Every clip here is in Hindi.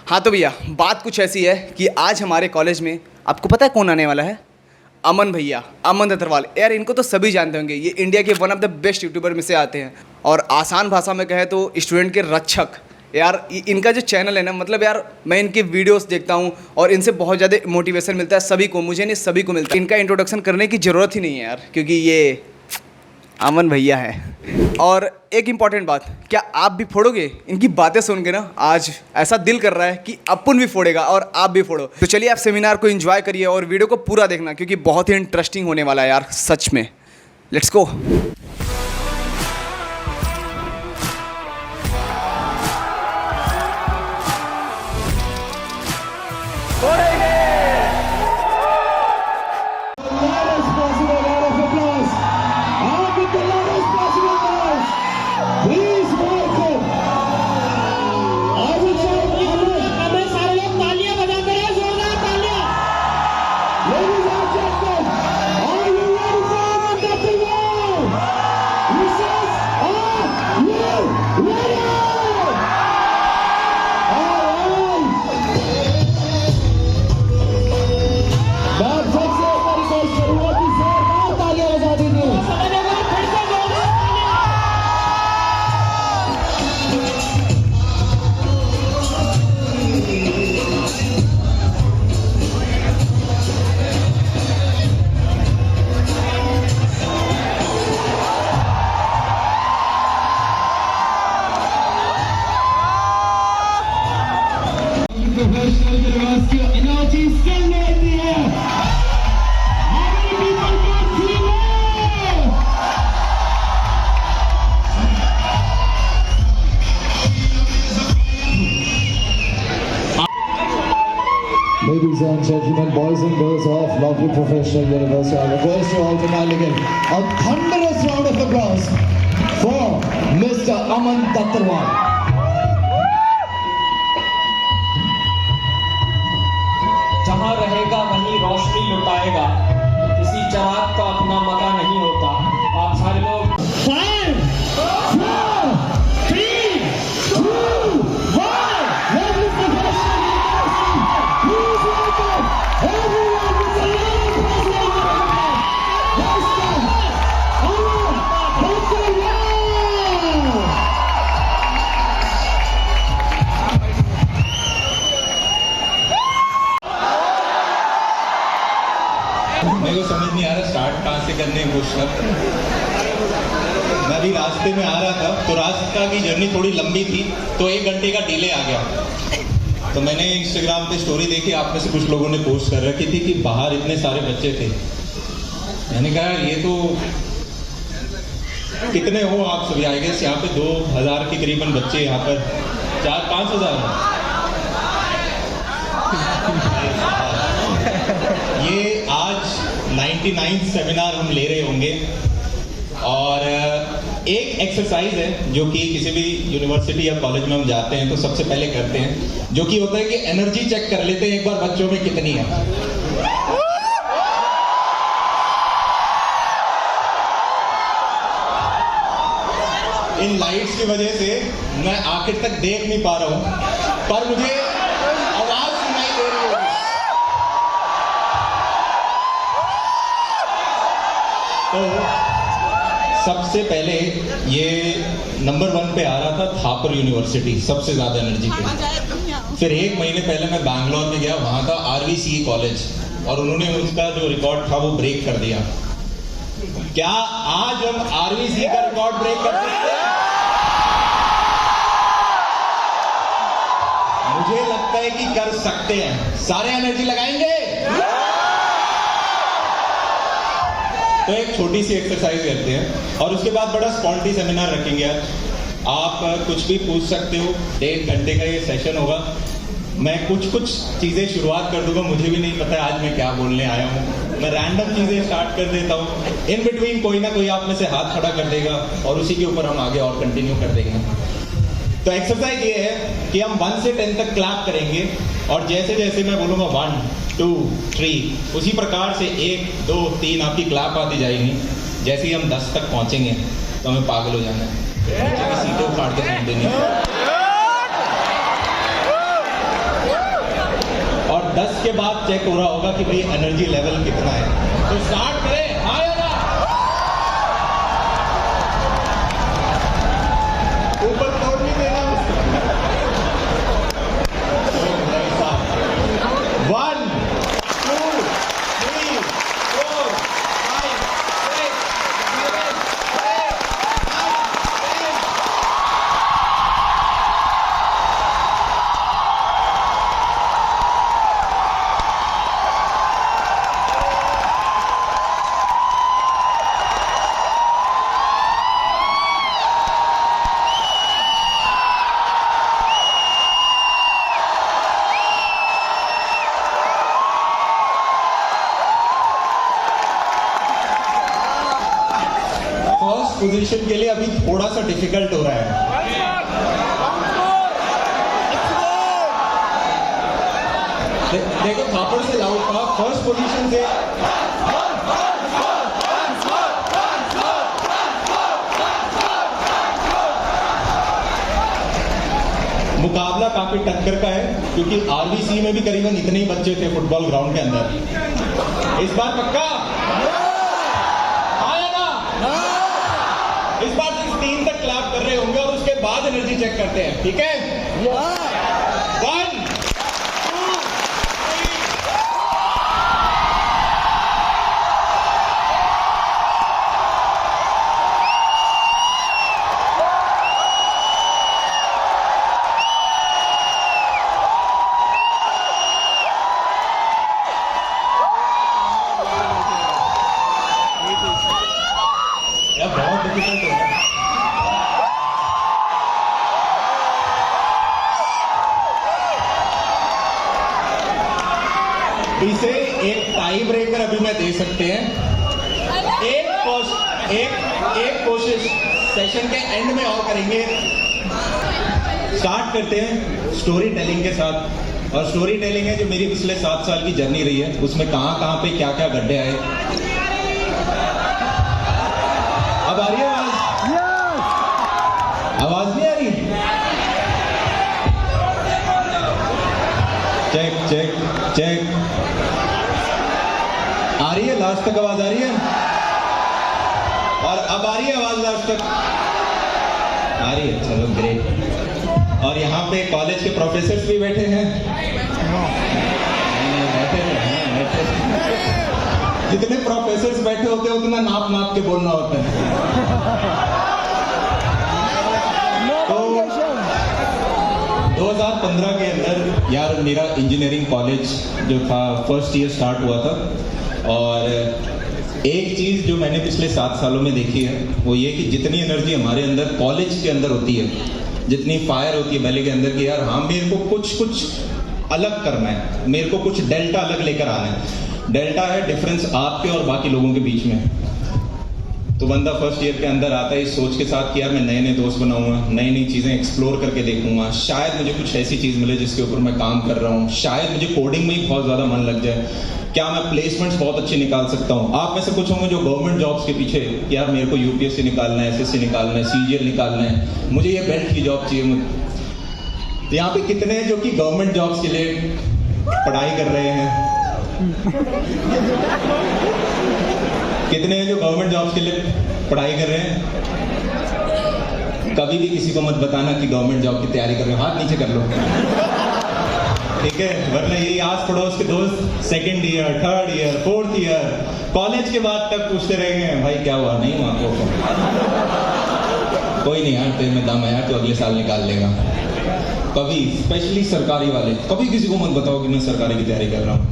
हाँ तो भैया बात कुछ ऐसी है कि आज हमारे कॉलेज में आपको पता है कौन आने वाला है? अमन भैया, अमन दत्तरवाल। यार इनको तो सभी जानते होंगे, ये इंडिया के one of the best YouTuber में से आते हैं और आसान भाषा में कहे तो स्टूडेंट के रक्षक। यार इनका जो चैनल है ना, मतलब यार मैं इनके वीडियोस देखता हूँ और इनसे बहुत ज़्यादा मोटिवेशन मिलता है सभी को, मुझे नहीं सभी को मिलता है। इनका इंट्रोडक्शन करने की ज़रूरत ही नहीं है यार, क्योंकि ये अमन भैया है। और एक इम्पॉर्टेंट बात, क्या आप भी फोड़ोगे? इनकी बातें सुन के ना आज ऐसा दिल कर रहा है कि अपन भी फोड़ेगा और आप भी फोड़ो। तो चलिए आप सेमिनार को एंजॉय करिए और वीडियो को पूरा देखना, क्योंकि बहुत ही इंटरेस्टिंग होने वाला है यार सच में। Let's go. Professional University of Energy still in the air. How many people can feel it? Ladies and gentlemen, boys and girls of lovely Professional University, I request you all to kindly give a thunderous round of applause for Mr. Aman Dhattarwal. जहाँ रहेगा वहीं रोशनी लुटाएगा, किसी चिराग का अपना मका नहीं होता। आप सारे लोग 5, 4, 3, 2, 1. Lovely Professional University. Please welcome everyone with a round of applause. Mr. Aman Dhattarwal. मेरे को समझ नहीं आ रहा स्टार्ट कहाँ से करने वो शब्द। मैं भी रास्ते में आ रहा था तो रास्ता की जर्नी थोड़ी लंबी थी तो 1 घंटे का डिले आ गया। तो मैंने इंस्टाग्राम पे स्टोरी देखी, आप में से कुछ लोगों ने पोस्ट कर रखी थी कि बाहर इतने सारे बच्चे थे। मैंने कहा ये तो कितने हो आप सभी? आई गेस यहाँ पे 2000 के करीबन बच्चे, यहाँ पर 4-5 हज़ार। ये आज 99 सेमिनार हम ले रहे होंगे और एक एक्सरसाइज है जो कि किसी भी यूनिवर्सिटी या कॉलेज में हम जाते हैं तो सबसे पहले करते हैं, जो कि होता है कि एनर्जी चेक कर लेते हैं एक बार बच्चों में कितनी है। इन लाइट्स की वजह से मैं आखिर तक देख नहीं पा रहा हूं, पर मुझे आवाज सुनाई दे रही होगी। तो सबसे पहले ये नंबर 1 पे आ रहा था थापर यूनिवर्सिटी, सबसे ज्यादा एनर्जी पे। फिर 1 महीने पहले मैं बैंगलोर में गया, वहां था RVCE कॉलेज और उन्होंने उनका जो रिकॉर्ड था वो ब्रेक कर दिया। क्या आज हम RVCE का रिकॉर्ड ब्रेक कर सकते हैं? मुझे लगता है कि कर सकते हैं। सारे एनर्जी लगाएंगे। तो एक छोटी सी एक्सरसाइज करते हैं और उसके बाद बड़ा स्पॉन्टी सेमिनार रखेंगे। आप कुछ भी पूछ सकते हो, 1.5 घंटे का ये सेशन होगा। मैं कुछ चीजें शुरुआत कर दूंगा, मुझे भी नहीं पता आज मैं क्या बोलने आया हूँ। मैं रैंडम चीजें स्टार्ट कर देता हूँ, इन बिटवीन कोई ना कोई आप में से हाथ खड़ा कर देगा और उसी के ऊपर हम आगे और कंटिन्यू कर देंगे। तो एक्सरसाइज ये है कि हम 1 से 10 तक क्लैप करेंगे और जैसे जैसे मैं बोलूंगा 1, 2 3 उसी प्रकार से 1 2 3 आपकी क्लैप आती जाएगी। जैसे ही हम 10 तक पहुंचेंगे तो हमें पागल हो जाना है, नीचे की सीटें उखाड़ के फेंक देनी है। और 10 के बाद चेक हो रहा होगा कि भाई एनर्जी लेवल कितना है। तो स्टार्ट करें, आएगा ऊपर तोड़ नहीं देना। 1 2 3 4 5 6 7 8 9 10। फर्स्ट पोजीशन के लिए अभी थोड़ा सा डिफिकल्ट हो रहा है। देखो थापड़ से लाउड था, फर्स्ट पोजीशन से मुकाबला काफी टक्कर का है, क्योंकि आरबीसी में भी करीबन इतने ही बच्चे थे फुटबॉल ग्राउंड के अंदर। इस बार पक्का आया ना? इस बार सिर्फ 3 तक क्लैप कर रहे होंगे और उसके बाद एनर्जी चेक करते हैं, ठीक है? 1 2 3 यार बहुत डिफिकल्ट हो गया। इसे एक टाई ब्रेकर अभी मैं दे सकते हैं। एक कोशिश सेशन के एंड में और करेंगे। स्टार्ट करते हैं स्टोरी टेलिंग के साथ, और स्टोरी टेलिंग है जो मेरी पिछले 7 साल की जर्नी रही है, उसमें कहां कहां पे क्या क्या गड्ढे आए। अब आ रही है आवाज? आवाज नहीं आ रही? चेक चेक चेक, आ रही है? लास्ट तक आवाज आ रही है? और अब आ रही है आवाज लास्ट तक? आ रही है, चलो ग्रेट। और यहाँ पे कॉलेज के प्रोफेसर्स भी बैठे हैं। जितने प्रोफेसर्स बैठे होते हैं उतना नाप नाप के बोलना होता है। तो 2015 के अंदर यार मेरा इंजीनियरिंग कॉलेज जो था फर्स्ट ईयर स्टार्ट हुआ था, और एक चीज जो मैंने पिछले 7 सालों में देखी है वो ये कि जितनी एनर्जी हमारे अंदर कॉलेज के अंदर होती है, जितनी फायर होती है पहले के अंदर कि यार हाँ मेरे को कुछ अलग करना है, मेरे को कुछ डेल्टा अलग लेकर आना है। डेल्टा है डिफरेंस आपके और बाकी लोगों के बीच में। तो बंदा फर्स्ट ईयर के अंदर आता है इस सोच के साथ कि यार मैं नए नए दोस्त बनाऊंगा, नई नई चीजें एक्सप्लोर करके देखूंगा, शायद मुझे कुछ ऐसी चीज मिले जिसके ऊपर मैं काम कर रहा हूँ, शायद मुझे कोडिंग में ही बहुत ज्यादा मन लग जाए, क्या मैं प्लेसमेंट्स बहुत अच्छे निकाल सकता हूँ। आप में से कुछ होंगे जो गवर्नमेंट जॉब्स के पीछे कि यार मेरे को यूपीएससी निकालना है, एसएससी निकालना है, सीजीएल निकालना है, मुझे ये बेल्ट की जॉब चाहिए। तो यहाँ पे कितने हैं जो कि गवर्नमेंट जॉब्स के लिए पढ़ाई कर रहे हैं? कितने हैं जो गवर्नमेंट जॉब्स के लिए पढ़ाई कर रहे हैं? कभी भी किसी को मत बताना कि गवर्नमेंट जॉब की तैयारी कर रहे हो, हाथ नीचे कर लो, ठीक है? वरना यही आस पड़ोस के दोस्त second year, third year, fourth year, college के बाद तक पूछते रहेंगे भाई क्या हुआ, नहीं हुआ को कोई नहीं यार, तेरे में दम है यार, तो अगले साल निकाल लेगा। कभी स्पेशली सरकारी वाले कभी किसी को मत बताओ कि मैं सरकारी की तैयारी कर रहा हूँ।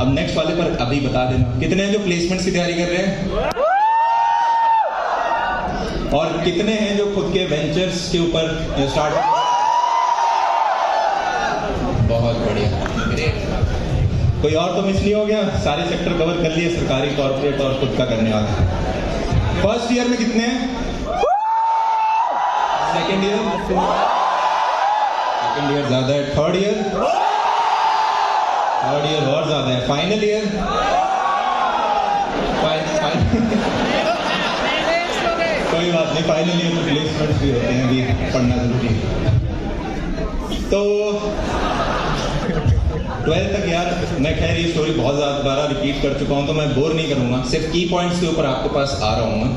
अब नेक्स्ट वाले पर अभी बता देना कितने हैं जो प्लेसमेंट्स की तैयारी कर रहे हैं, और कितने हैं जो खुद के वेंचर्स के ऊपर स्टार्ट। बहुत बढ़िया, ग्रेट। कोई और तो मिस नहीं हो गया? सारे सेक्टर कवर कर लिए, सरकारी, कॉर्पोरेट और खुद का करने वाले। फर्स्ट ईयर में कितने हैं? Second year? सेकेंड ईयर ज्यादा है। Third year? थर्ड ईयर और ज्यादा है, फाइनल ईयर कोई बात नहीं, फाइनल ईयर में प्लेसमेंट्स भी होते हैं, अभी पढ़ना जरूरी है। तो 12th तक यार मैं खैर ये स्टोरी बहुत ज़्यादा बार रिपीट कर चुका हूँ, तो मैं बोर नहीं करूँगा, सिर्फ की पॉइंट्स के ऊपर आपके पास आ रहा हूँ मैं।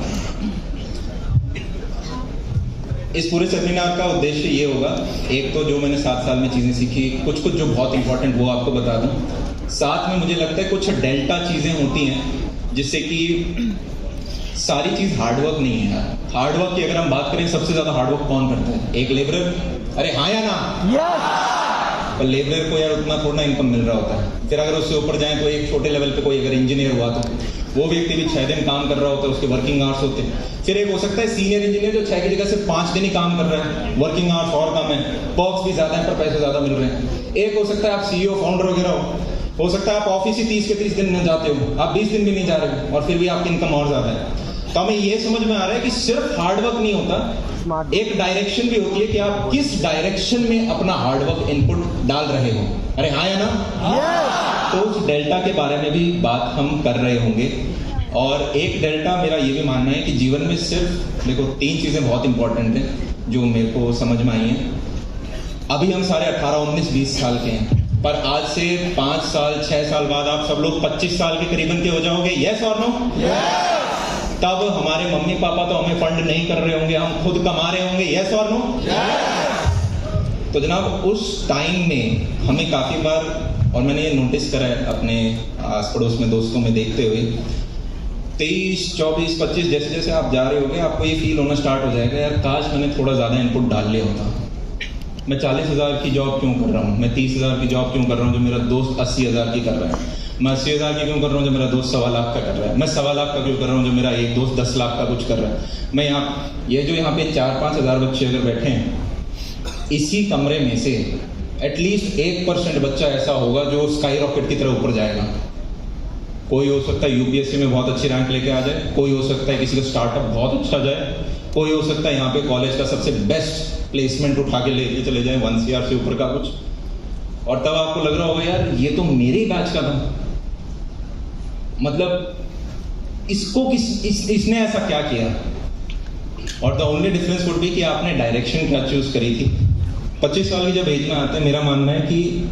इस पूरे सेमिनार का उद्देश्य ये होगा, एक तो जो मैंने 7 साल में चीज़ें सीखी, कुछ जो बहुत इंपॉर्टेंट वो आपको बता दूँ, साथ में मुझे लगता है कुछ डेल्टा चीज़ें होती हैं जिससे कि सारी चीज़ हार्डवर्क नहीं है यार। हार्डवर्क की अगर हम बात करें, सबसे ज़्यादा हार्डवर्क कौन करता है? एक लेबरर। अरे हाँ या ना? पर लेबरर को यार उतना थोड़ा इनकम मिल रहा होता है। फिर अगर उससे ऊपर जाएं तो एक छोटे लेवल पे कोई अगर इंजीनियर हुआ तो वो व्यक्ति भी 6 दिन काम कर रहा होता है, उसके वर्किंग आवर्स होते हैं। फिर एक हो सकता है सीनियर इंजीनियर जो 6 की जगह सिर्फ 5 दिन ही काम कर रहा है, वर्किंग आवर्स और कम है, पर्क्स भी ज़्यादा है पर पैसे ज़्यादा मिल रहे हैं। एक हो सकता है आप CEO फाउंडर वगैरह हो सकता है आप ऑफिस ही 30 के 30 दिन में जाते हो, आप 20 दिन भी नहीं जा रहे हो और फिर भी आपकी इनकम और ज़्यादा है। तो हमें ये समझ में आ रहा है कि सिर्फ हार्डवर्क नहीं होता, एक डायरेक्शन भी होती है कि आप किस डायरेक्शन में अपना हार्डवर्क इनपुट डाल रहे हो। अरे हाँ या ना? तो उस डेल्टा के बारे में भी बात हम कर रहे होंगे। और एक डेल्टा मेरा ये भी मानना है कि जीवन में सिर्फ देखो 3 चीज़ें बहुत इंपॉर्टेंट हैं जो मेरे को समझ में आई हैं। अभी हम सारे 18, 19, 20 साल के हैं, पर आज से 5 साल 6 साल बाद आप सब लोग 25 साल के करीबन के हो जाओगे। यस और नो? तब हमारे मम्मी पापा तो हमें फंड नहीं कर रहे होंगे, हम खुद कमा रहे होंगे। यस और नो? तो जनाब उस टाइम में हमें काफ़ी बार, और मैंने ये नोटिस करा है अपने आस पड़ोस में दोस्तों में देखते हुए, 23, 24, 25 जैसे जैसे आप जा रहे होगे आपको ये फील होना स्टार्ट हो जाएगा, यार काश मैंने थोड़ा ज़्यादा इनपुट डाल लिया होता। मैं 40,000 की जॉब क्यों कर रहा हूँ, मैं 30,000 की जॉब क्यों कर रहा हूँ जो मेरा दोस्त 80,000 की कर रहा है, मैं 80,000 की क्यों कर रहा हूँ जो मेरा दोस्त 1.25 लाख का कर रहा है, मैं 1.25 लाख का क्यों कर रहा हूँ जो मेरा एक दोस्त 10 लाख का कुछ कर रहा है। मैं यहाँ ये जो यहाँ पे 4-5 हज़ार बच्चे अगर बैठे हैं, इसी कमरे में से एटलीस्ट 1% बच्चा ऐसा होगा जो स्काई रॉकेट की तरह ऊपर जाएगा। कोई हो सकता है UPSC में बहुत अच्छी रैंक लेके आ जाए, कोई हो सकता है किसी का स्टार्टअप बहुत अच्छा जाए, कोई हो सकता है यहाँ पे कॉलेज का सबसे बेस्ट प्लेसमेंट उठा के लेके चले जाए 1 CR से ऊपर का कुछ, और तब आपको लग रहा होगा यार ये तो मेरे ही बैच का था, मतलब इसको इसने ऐसा क्या किया। और the only difference would be कि आपने डायरेक्शन क्या चूज करी थी। 25 साल की जब एज में आते हैं, मेरा मानना है कि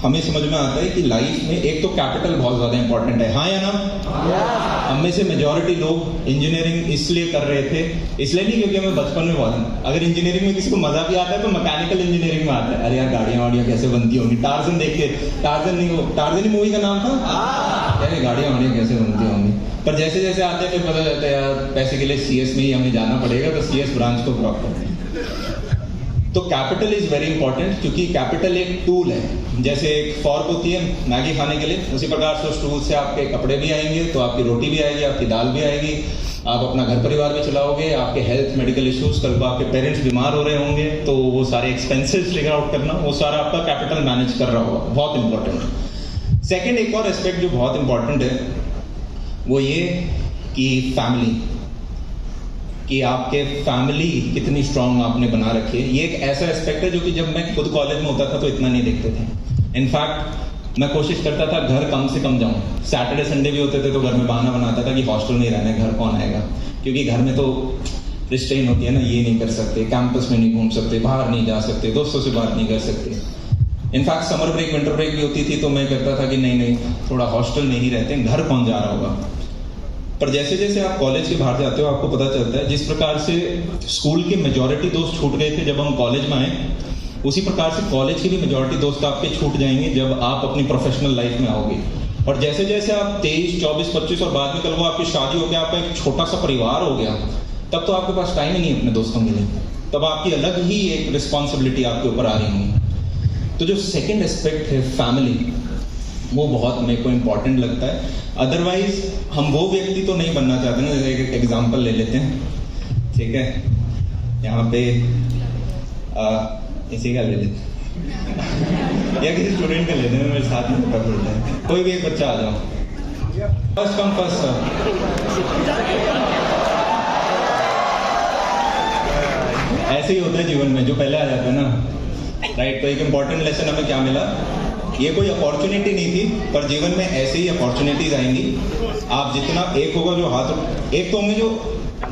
हमें समझ में आता है कि लाइफ में एक तो कैपिटल बहुत ज़्यादा इंपॉर्टेंट है। हाँ या ना? हम में से मेजॉरिटी लोग इंजीनियरिंग इसलिए कर रहे थे, इसलिए नहीं क्योंकि हमें बचपन में बहुत, अगर इंजीनियरिंग में किसी को मजा भी आता है तो मैकेनिकल इंजीनियरिंग में आता है। अरे यार गाड़ियाँ वाड़ियाँ कैसे बनती होंगी, टार्जन देख के, टार्जन ही मूवी का नाम था, यार गाड़ियाँ वाड़ियाँ कैसे बनती होंगी। पर जैसे जैसे आते हैं फिर पता चलता है यार पैसे के लिए CS में ही हमें जाना पड़ेगा, तो CS ब्रांच को ड्रॉप करते हैं। तो कैपिटल इज वेरी इंपॉर्टेंट, क्योंकि कैपिटल एक टूल है, जैसे एक फॉर्क होती है मैगी खाने के लिए, उसी प्रकार से उस टूल से आपके कपड़े भी आएंगे, तो आपकी रोटी भी आएगी, आपकी दाल भी आएगी, आप अपना घर परिवार भी चलाओगे, आपके हेल्थ मेडिकल इश्यूज, कल को आपके पेरेंट्स बीमार हो रहे होंगे तो वो सारे एक्सपेंसेस फिगर आउट करना, वो सारा आपका कैपिटल मैनेज कर रहा होगा, बहुत इंपॉर्टेंट। सेकेंड एक और एस्पेक्ट जो बहुत इंपॉर्टेंट है वो ये कि फैमिली, कि आपके फैमिली कितनी स्ट्रांग आपने बना रखी है। ये एक ऐसा एस्पेक्ट है जो कि जब मैं खुद कॉलेज में होता था तो इतना नहीं देखते थे। इनफैक्ट मैं कोशिश करता था घर कम से कम जाऊं, सैटरडे संडे भी होते थे तो घर में बहाना बनाता था कि हॉस्टल नहीं रहना है, घर कौन आएगा, क्योंकि घर में तो रिस्ट्रेन होती है ना, ये नहीं कर सकते, कैंपस में नहीं घूम सकते, बाहर नहीं जा सकते, दोस्तों से बात नहीं कर सकते। In fact summer break winter break भी होती थी तो मैं कहता था कि नहीं थोड़ा हॉस्टल में ही रहते हैं, घर कौन जा रहा होगा। पर जैसे जैसे आप कॉलेज के बाहर जाते हो आपको पता चलता है जिस प्रकार से स्कूल के मेजॉरिटी दोस्त छूट गए थे जब हम कॉलेज में आए, उसी प्रकार से कॉलेज के भी मेजॉरिटी दोस्त आपके छूट जाएंगे जब आप अपनी प्रोफेशनल लाइफ में आओगे। और जैसे जैसे आप 23, 24, 25 और बाद में कल वो आपकी शादी हो गया, आपका एक छोटा सा परिवार हो गया, तब तो आपके पास टाइम ही नहीं अपने दोस्तों के लिए, तब आपकी अलग ही एक रिस्पॉन्सिबिलिटी आपके ऊपर आ रही होगी। तो जो सेकेंड एस्पेक्ट है फैमिली, वो बहुत मेरे को इम्पॉर्टेंट लगता है। अदरवाइज हम वो व्यक्ति तो नहीं बनना चाहते ना, जैसे एक एग्जांपल ले लेते हैं, ठीक है, यहाँ पे इसी का ले लेते हैं या किसी स्टूडेंट का ले लेते हैं, मेरे साथ में पड़ता है, कोई भी एक बच्चा आ जाओ, फर्स्ट कम फर्स्ट सर्व। ऐसे ही होता है जीवन में, जो पहले आ जाता है ना, राइट। तो एक इम्पॉर्टेंट लेसन हमें क्या मिला ये कोई अपॉर्चुनिटी नहीं थी, पर जीवन में ऐसे ही अपॉर्चुनिटीज आएंगी। आप जितना, एक होगा जो हाथ, एक तो होंगे जो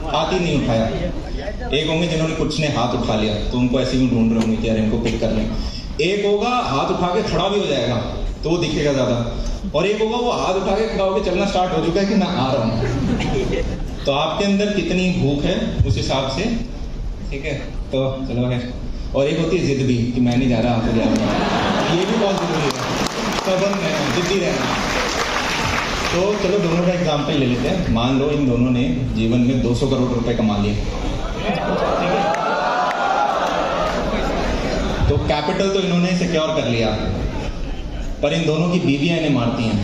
हाथ ही नहीं उठाया, एक होंगे जिन्होंने कुछ ने हाथ उठा लिया तो उनको ऐसे ही ढूंढ रहे होंगे कि यार इनको पिक कर लें। एक होगा हाथ उठा के खड़ा भी हो जाएगा तो वो दिखेगा ज़्यादा, और एक होगा वो हाथ उठा के खड़ा होकर चलना स्टार्ट हो चुका है कि मैं आ रहा हूँ। तो आपके अंदर कितनी भूख है उस हिसाब से, ठीक है। तो चलो है, और एक होती है जिद भी कि मैं नहीं जा रहा, आपको जा रहा हूँ, ये भी बहुत ज़रूरी है, सबन रहना, जिद्दी रहना। तो चलो दोनों का एग्जाम्पल ले लेते हैं। मान लो इन दोनों ने जीवन में 200 करोड़ रुपए कमा लिए, ठीक है। तो कैपिटल तो इन्होंने सिक्योर कर लिया, पर इन दोनों की बीवियां इन्हें मारती हैं।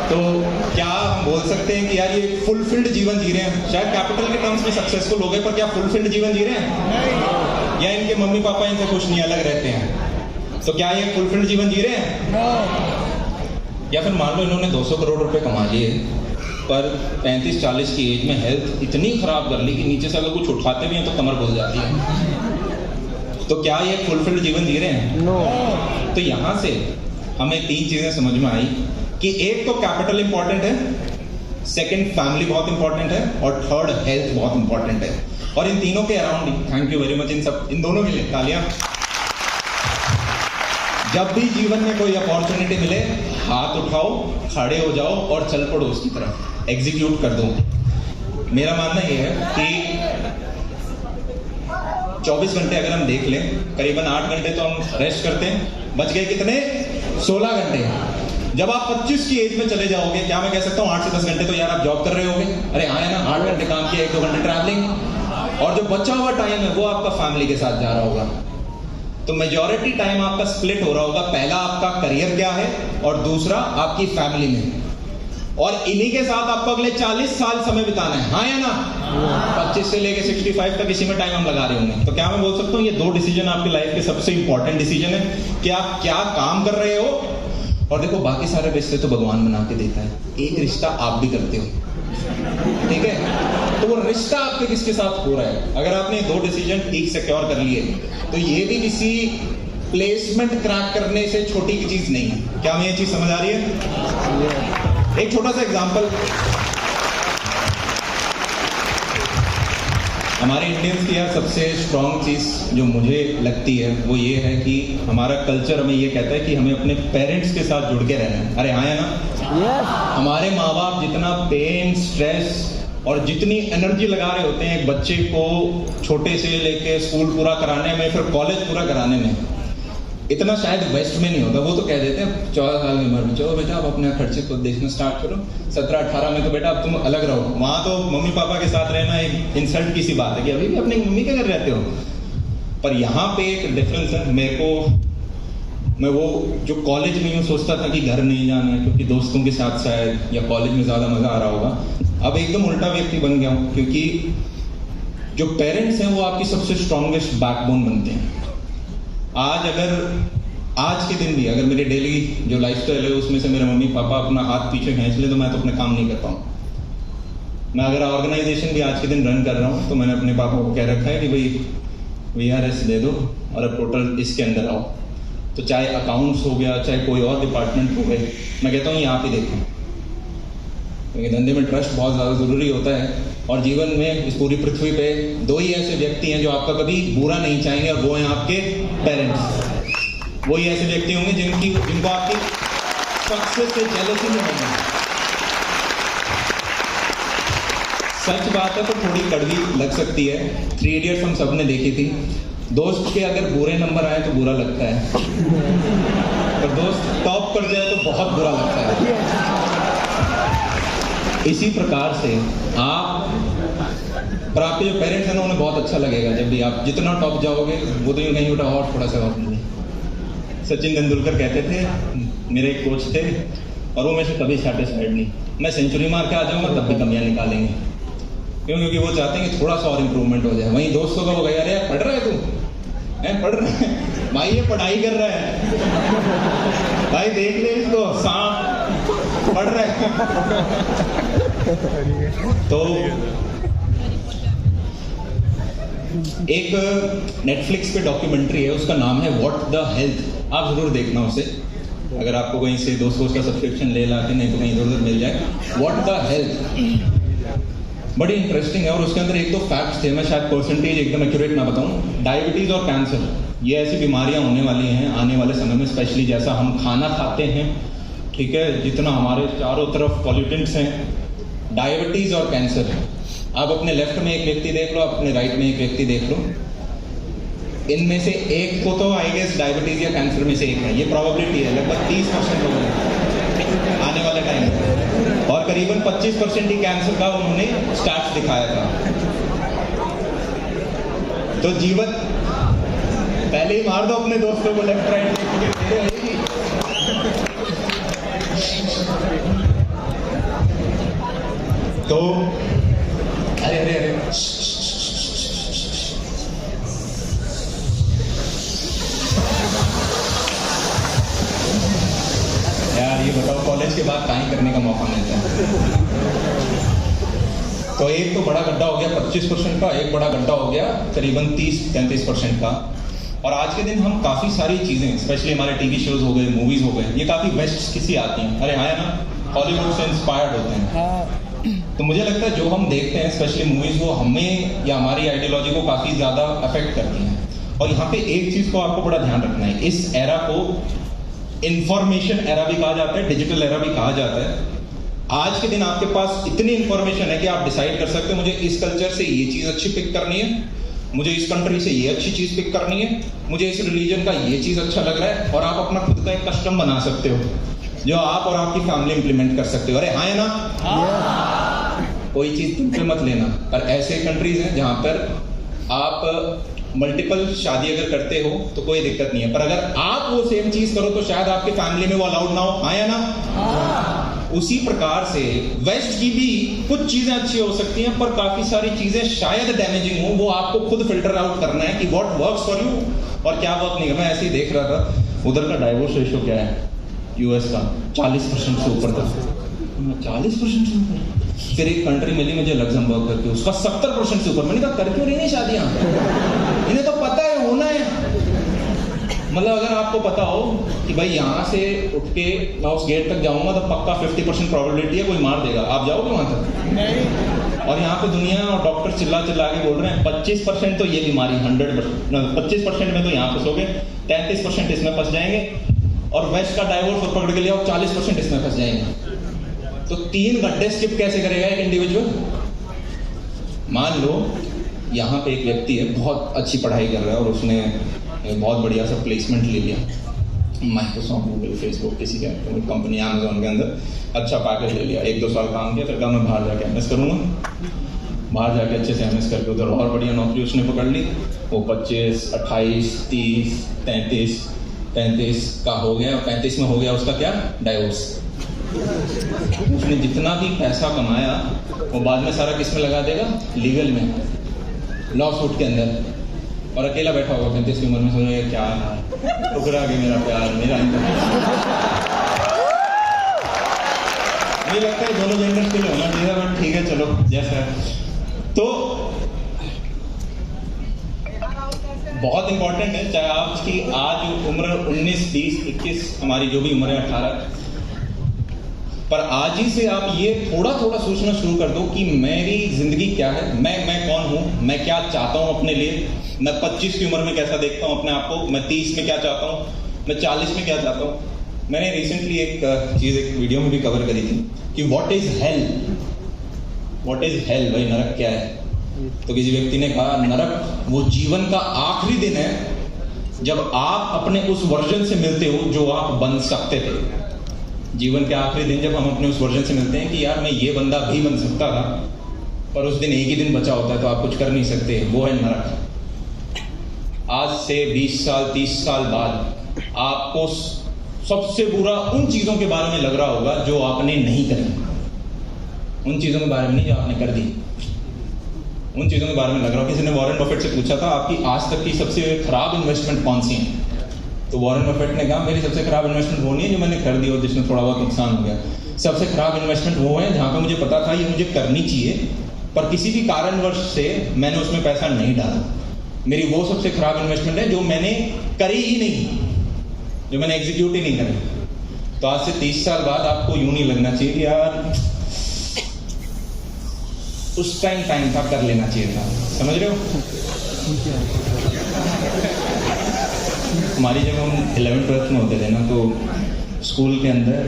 तो क्या हम बोल सकते हैं कि यार ये फुलफिल्ड जीवन जी रहे हैं? शायद कैपिटल के टर्म्स में सक्सेसफुल हो गए, पर क्या फुलफिल्ड जीवन जी रहे हैं? या इनके मम्मी पापा इनसे खुश नहीं, अलग रहते हैं? तो क्या ये फुलफिल्ड जीवन जी रहे हैं? या फिर मान लो इन्होंने 200 करोड़ रुपए कमा लिए, पर 35-40 की एज में हेल्थ इतनी खराब कर ली कि नीचे से अगर कुछ उठाते भी हैं तो कमर घुल जाती है। तो क्या ये फुलफिल्ड जीवन जी रहे हैं? नो। तो यहाँ से हमें 3 चीजें समझ में आई कि एक तो कैपिटल इंपॉर्टेंट है, सेकंड फैमिली बहुत इंपॉर्टेंट है, और थर्ड हेल्थ बहुत इंपॉर्टेंट है। और इन तीनों के around he, thank you very much in दोनों के लिए तालियां। जब भी जीवन में कोई अपॉर्चुनिटी मिले, हाथ उठाओ, खड़े हो जाओ और चल पड़ो उसकी तरफ, एग्जीक्यूट कर दो। मेरा मानना यह है कि 24 घंटे अगर हम देख लें, करीबन 8 घंटे तो हम रेस्ट करते हैं, बच गए कितने? 16 घंटे। जब आप 25 की एज में चले जाओगे, क्या मैं कह सकता हूँ 8 से 10 घंटे तो यार आप जॉब कर रहे होगे? अरे हाँ है ना, 8 घंटे काम किया, 1-2 घंटे ट्रैवलिंग, और जो बचा हुआ टाइम है वो आपका फैमिली के साथ जा रहा होगा। तो मेजॉरिटी टाइम आपका स्प्लिट हो रहा होगा, पहला आपका करियर क्या है और दूसरा आपकी फैमिली में, और इन्हीं के साथ आपको अगले 40 साल समय बिताना है, हाँ या ना? 25 से लेके 65 तक इसी में टाइम हम लगा रहे होंगे। तो क्या मैं बोल सकता हूँ ये 2 डिसीजन आपकी लाइफ के सबसे इंपॉर्टेंट डिसीजन है कि आप क्या काम कर रहे हो। और देखो बाकी सारे रिश्ते तो भगवान बना के देता है, एक रिश्ता आप भी करते हो, ठीक है। तो वो रिश्ता आपके किसके साथ हो रहा है? अगर आपने 2 डिसीजन ठीक सिक्योर कर लिए तो ये भी किसी प्लेसमेंट क्रैक करने से छोटी की चीज नहीं है। क्या हमें ये चीज समझ आ रही है? एक छोटा सा एग्जांपल, हमारे इंडियंस की यार सबसे स्ट्रॉन्ग चीज जो मुझे लगती है वो ये है कि हमारा कल्चर हमें ये कहता है कि हमें अपने पेरेंट्स के साथ जुड़ के रहना है। अरे हाँ है ना? हमारे माँ बाप जितना पेन, स्ट्रेस और जितनी एनर्जी लगा रहे होते हैं एक बच्चे को छोटे से लेके स्कूल पूरा कराने में, फिर कॉलेज पूरा कराने में, इतना शायद वेस्ट में नहीं होता। वो तो कह देते हैं 14 साल की उम्र में चलो बेटा आप अपने खर्चे को देखना स्टार्ट करो, 17-18 में तो बेटा अब तुम अलग रहो। वहाँ तो मम्मी पापा के साथ रहना एक इंसल्ट की सी बात है कि अभी भी अपनी मम्मी के घर रहते हो। पर यहाँ पे एक डिफरेंस है। मैं वो जो कॉलेज में यूँ सोचता था कि घर नहीं जाना है क्योंकि दोस्तों के साथ शायद या कॉलेज में ज़्यादा मज़ा आ रहा होगा, अब एकदम उल्टा व्यक्ति बन गया हूँ, क्योंकि जो पेरेंट्स हैं वो आपकी सबसे स्ट्रॉन्गेस्ट बैकबोन बनते हैं। आज के दिन भी अगर मेरे डेली जो लाइफस्टाइल है उसमें से मेरे मम्मी पापा अपना हाथ पीछे खींच ले तो मैं तो अपने काम नहीं कर पाऊँ। मैं अगर ऑर्गेनाइजेशन भी आज के दिन रन कर रहा हूँ तो मैंने अपने पापा को कह रखा है कि भाई VRS दे दो और अब टोटल इसके अंदर आओ। तो चाहे अकाउंट्स हो गया, चाहे कोई और डिपार्टमेंट हो गए, मैं कहता हूँ यहाँ पे देखें, क्योंकि धंधे में ट्रस्ट बहुत ज़्यादा ज़रूरी होता है। और जीवन में इस पूरी पृथ्वी पे 2 ही ऐसे व्यक्ति हैं जो आपका कभी बुरा नहीं चाहेंगे, और वो हैं आपके पेरेंट्स। वो ही ऐसे व्यक्ति होंगे जिनको आपकी सक्सेस से जेलसी नहीं होगी। सच बात है तो थोड़ी कड़वी लग सकती है। 3 इडियट्स हम सब ने देखी थी। दोस्त के अगर बुरे नंबर आए तो बुरा लगता है, और दोस्त टॉप कर जाए तो बहुत बुरा लगता है। इसी प्रकार से पर आपके जो पेरेंट्स हैं ना उन्हें बहुत अच्छा लगेगा जब भी आप जितना टॉप जाओगे, वो तो यूँ कहीं उठा और थोड़ा सा और नहीं। सचिन तेंदुलकर कहते थे, मेरे एक कोच थे, और वो मेरे से कभी सेटिस्फाइड नहीं, मैं सेंचुरी मार के आ जाऊंगा तब भी कमियां निकालेंगे। क्यों? क्योंकि वो चाहते हैं कि थोड़ा सा और इम्प्रूवमेंट हो जाए। वहीं दोस्तों का वो कहेगा, अरे यार पढ़ रहा है तू, पढ़ रहा है भाई, ये पढ़ाई कर रहा है भाई, देख ले इसको, सांप पढ़ रहा है। तो एक नेटफ्लिक्स पे डॉक्यूमेंट्री है, उसका नाम है व्हाट द हेल्थ। आप ज़रूर देखना उसे, अगर आपको कहीं से दोस्तों का सब्सक्रिप्शन ले ला के, नहीं तो कहीं इधर उधर मिल जाए। व्हाट द हेल्थ, बड़ी इंटरेस्टिंग है। और उसके अंदर एक दो फैक्ट्स थे, मैं शायद परसेंटेज एकदम एक्यूरेट ना बताऊं। डायबिटीज़ और कैंसर, ये ऐसी बीमारियां होने वाली हैं आने वाले समय में, स्पेशली जैसा हम खाना खाते हैं, ठीक है, जितना हमारे चारों तरफ पॉल्यूटेंट्स हैं, डायबिटीज़ और कैंसर। आप अपने लेफ्ट में एक व्यक्ति देख लो, अपने राइट में एक व्यक्ति देख लो, इनमें से एक को तो आई गेस डायबिटीज़ या कैंसर में से एक है। ये प्रोबेबिलिटी है, लगभग 30% लोगों में आने वाले टाइम में, और करीबन 25% ही कैंसर का उन्होंने स्टैट्स दिखाया था। तो जीवन पहले ही मार दो अपने दोस्तों को लेफ्ट राइट देख। तो अरे अरे अरे यार, ये बताओ कॉलेज के बाद कहीं करने का मौका मिलता है। तो एक तो बड़ा गड्ढा हो गया 25% का, एक बड़ा गड्ढा हो गया करीबन 30-33% का। और आज के दिन हम काफ़ी सारी चीज़ें, स्पेशली हमारे टीवी शोज हो गए, मूवीज़ हो गए, ये काफ़ी वेस्ट किसी आती हैं, अरे हाँ ना, हॉलीवुड से इंस्पायर्ड होते हैं। तो मुझे लगता है जो हम देखते हैं स्पेशली मूवीज़, वो हमें या हमारी आइडियोलॉजी को काफ़ी ज़्यादा अफेक्ट करती हैं। और यहाँ पे एक चीज़ को आपको बड़ा ध्यान रखना है, इस एरा को इंफॉर्मेशन एरा भी कहा जाता है, डिजिटल एरा भी कहा जाता है। आज के दिन आपके पास इतनी इंफॉर्मेशन है कि आप डिसाइड कर सकते हैं मुझे इस कल्चर से ये चीज़ अच्छी पिक करनी है, मुझे इस कंट्री से ये अच्छी चीज़ पिक करनी है, मुझे इस रिलीजन का ये चीज़ अच्छा लग रहा है। और आप अपना खुद का एक कस्टम बना सकते हो जो आप और आपकी फैमिली इंप्लीमेंट कर सकते हो। अरे हाँ है ना, कोई चीज़ तुम पे मत लेना। पर ऐसे कंट्रीज हैं जहाँ पर आप मल्टीपल शादी अगर करते हो तो कोई दिक्कत नहीं है, पर अगर आप वो सेम चीज़ करो तो शायद आपकी फैमिली में वो अलाउड ना हो। हाँ या ना? उसी प्रकार से वेस्ट की भी कुछ चीजें अच्छी हो सकती हैं, पर काफी सारी चीजें शायद डैमेजिंग हो। वो आपको खुद फिल्टर आउट करना है कि व्हाट वर्क्स फॉर यू और क्या वर्क नहीं। मैं ऐसे ही देख रहा था, उधर का डाइवोर्स रेशियो क्या है यूएस का, 40% से ऊपर था। 40% से ऊपर। फिर एक कंट्री मिली मुझे लग्जमबर्ग करके, उसका 70% से ऊपर। मैंने कहा कर क्यों नहीं शादियां, इन्हें तो पता है होना है। मतलब अगर आपको पता हो कि भाई यहाँ से उठ के मैं उस गेट तक जाऊंगा तो पक्का 50% प्रोबेबिलिटी है कोई मार देगा, आप जाओगे वहां तक? नहीं। और यहाँ पे दुनिया और डॉक्टर चिल्ला चिल्ला के बोल रहे हैं 25% तो ये बीमारी 25% में तो यहाँ फंसोगे, 33% इसमें फंस जाएंगे, और वेस्ट का डाइवोर्स पकड़ के लिया और 40% इसमें फंस जाएंगे। तो 3 गड्ढे स्किप कैसे करेगा एक इंडिविजुअल? मान लो यहाँ पे एक व्यक्ति है, बहुत अच्छी पढ़ाई कर रहा है और उसने बहुत बढ़िया सा प्लेसमेंट ले लिया, माइक्रोसॉफ्ट, गूगल, फेसबुक, किसी का कंपनी, अमेजोन के अंदर अच्छा पैकेज ले लिया, 1-2 साल काम किया, फिर कहा मैं बाहर जाके एमएस करूँगा। बाहर जाके अच्छे से एमएस करके उधर और बढ़िया नौकरी उसने पकड़ ली। वो 25, 28, 30, 33 का हो गया, और 35 में हो गया उसका क्या, डाइवोर्स। उसने जितना भी पैसा कमाया वो बाद में सारा किस में लगा देगा, लीगल में, लॉ सूट के अंदर, और अकेला बैठा होगा 35 की उम्र में, सोचेगा क्या टुकड़ा गया मेरा प्यार, मेरा मुझे लगता है दोनों जेंडर्स के लिए होना चाहिए, बट ठीक है चलो जैसा है। तो बहुत इंपॉर्टेंट है, चाहे आपकी आज उम्र 19, 20, 21, हमारी जो भी उम्र है 18, पर आज ही से आप ये थोड़ा थोड़ा सोचना शुरू कर दो कि मेरी जिंदगी क्या है, मैं कौन हूँ, मैं क्या चाहता हूँ अपने लिए। मैं 25 की उम्र में कैसा देखता हूँ अपने आप को, मैं 30 में क्या चाहता हूँ, मैं 40 में क्या चाहता हूँ। मैंने रिसेंटली एक चीज़ एक वीडियो में भी कवर करी थी कि व्हाट इज हेल, भाई नरक क्या है। तो किसी व्यक्ति ने कहा नरक वो जीवन का आखिरी दिन है जब आप अपने उस वर्जन से मिलते हो जो आप बन सकते थे। जीवन के आखिरी दिन जब हम अपने उस वर्जन से मिलते हैं कि यार मैं ये बंदा भी बन सकता था, पर उस दिन एक ही दिन बचा होता है तो आप कुछ कर नहीं सकते, वो है नरक। आज से 20 साल 30 साल बाद आपको सबसे बुरा उन चीज़ों के बारे में लग रहा होगा जो आपने नहीं करी, उन चीज़ों के बारे में नहीं जो आपने कर दी, उन चीज़ों के बारे में लग रहा होगा। किसी ने वॉरेन बफेट से पूछा था आपकी आज तक की सबसे खराब इन्वेस्टमेंट कौन सी है, तो वॉरेन बफेट ने कहा मेरी सबसे खराब इन्वेस्टमेंट वो नहीं है जो मैंने कर दी और जिसमें थोड़ा बहुत नुकसान हो गया। सबसे खराब इन्वेस्टमेंट वो है जहाँ पे मुझे पता था ये मुझे करनी चाहिए, पर किसी भी कारणवश से मैंने उसमें पैसा नहीं डाला। मेरी वो सबसे खराब इन्वेस्टमेंट है जो मैंने करी ही नहीं। जो मैंने एग्जीक्यूट ही नहीं करी। तो आज से 30 साल बाद आपको यूं नहीं लगना चाहिए कि यार उस टाइम था, कर लेना चाहिए था। समझ रहे हो? हमारी जब हम 11th-12th में होते थे ना, तो स्कूल के अंदर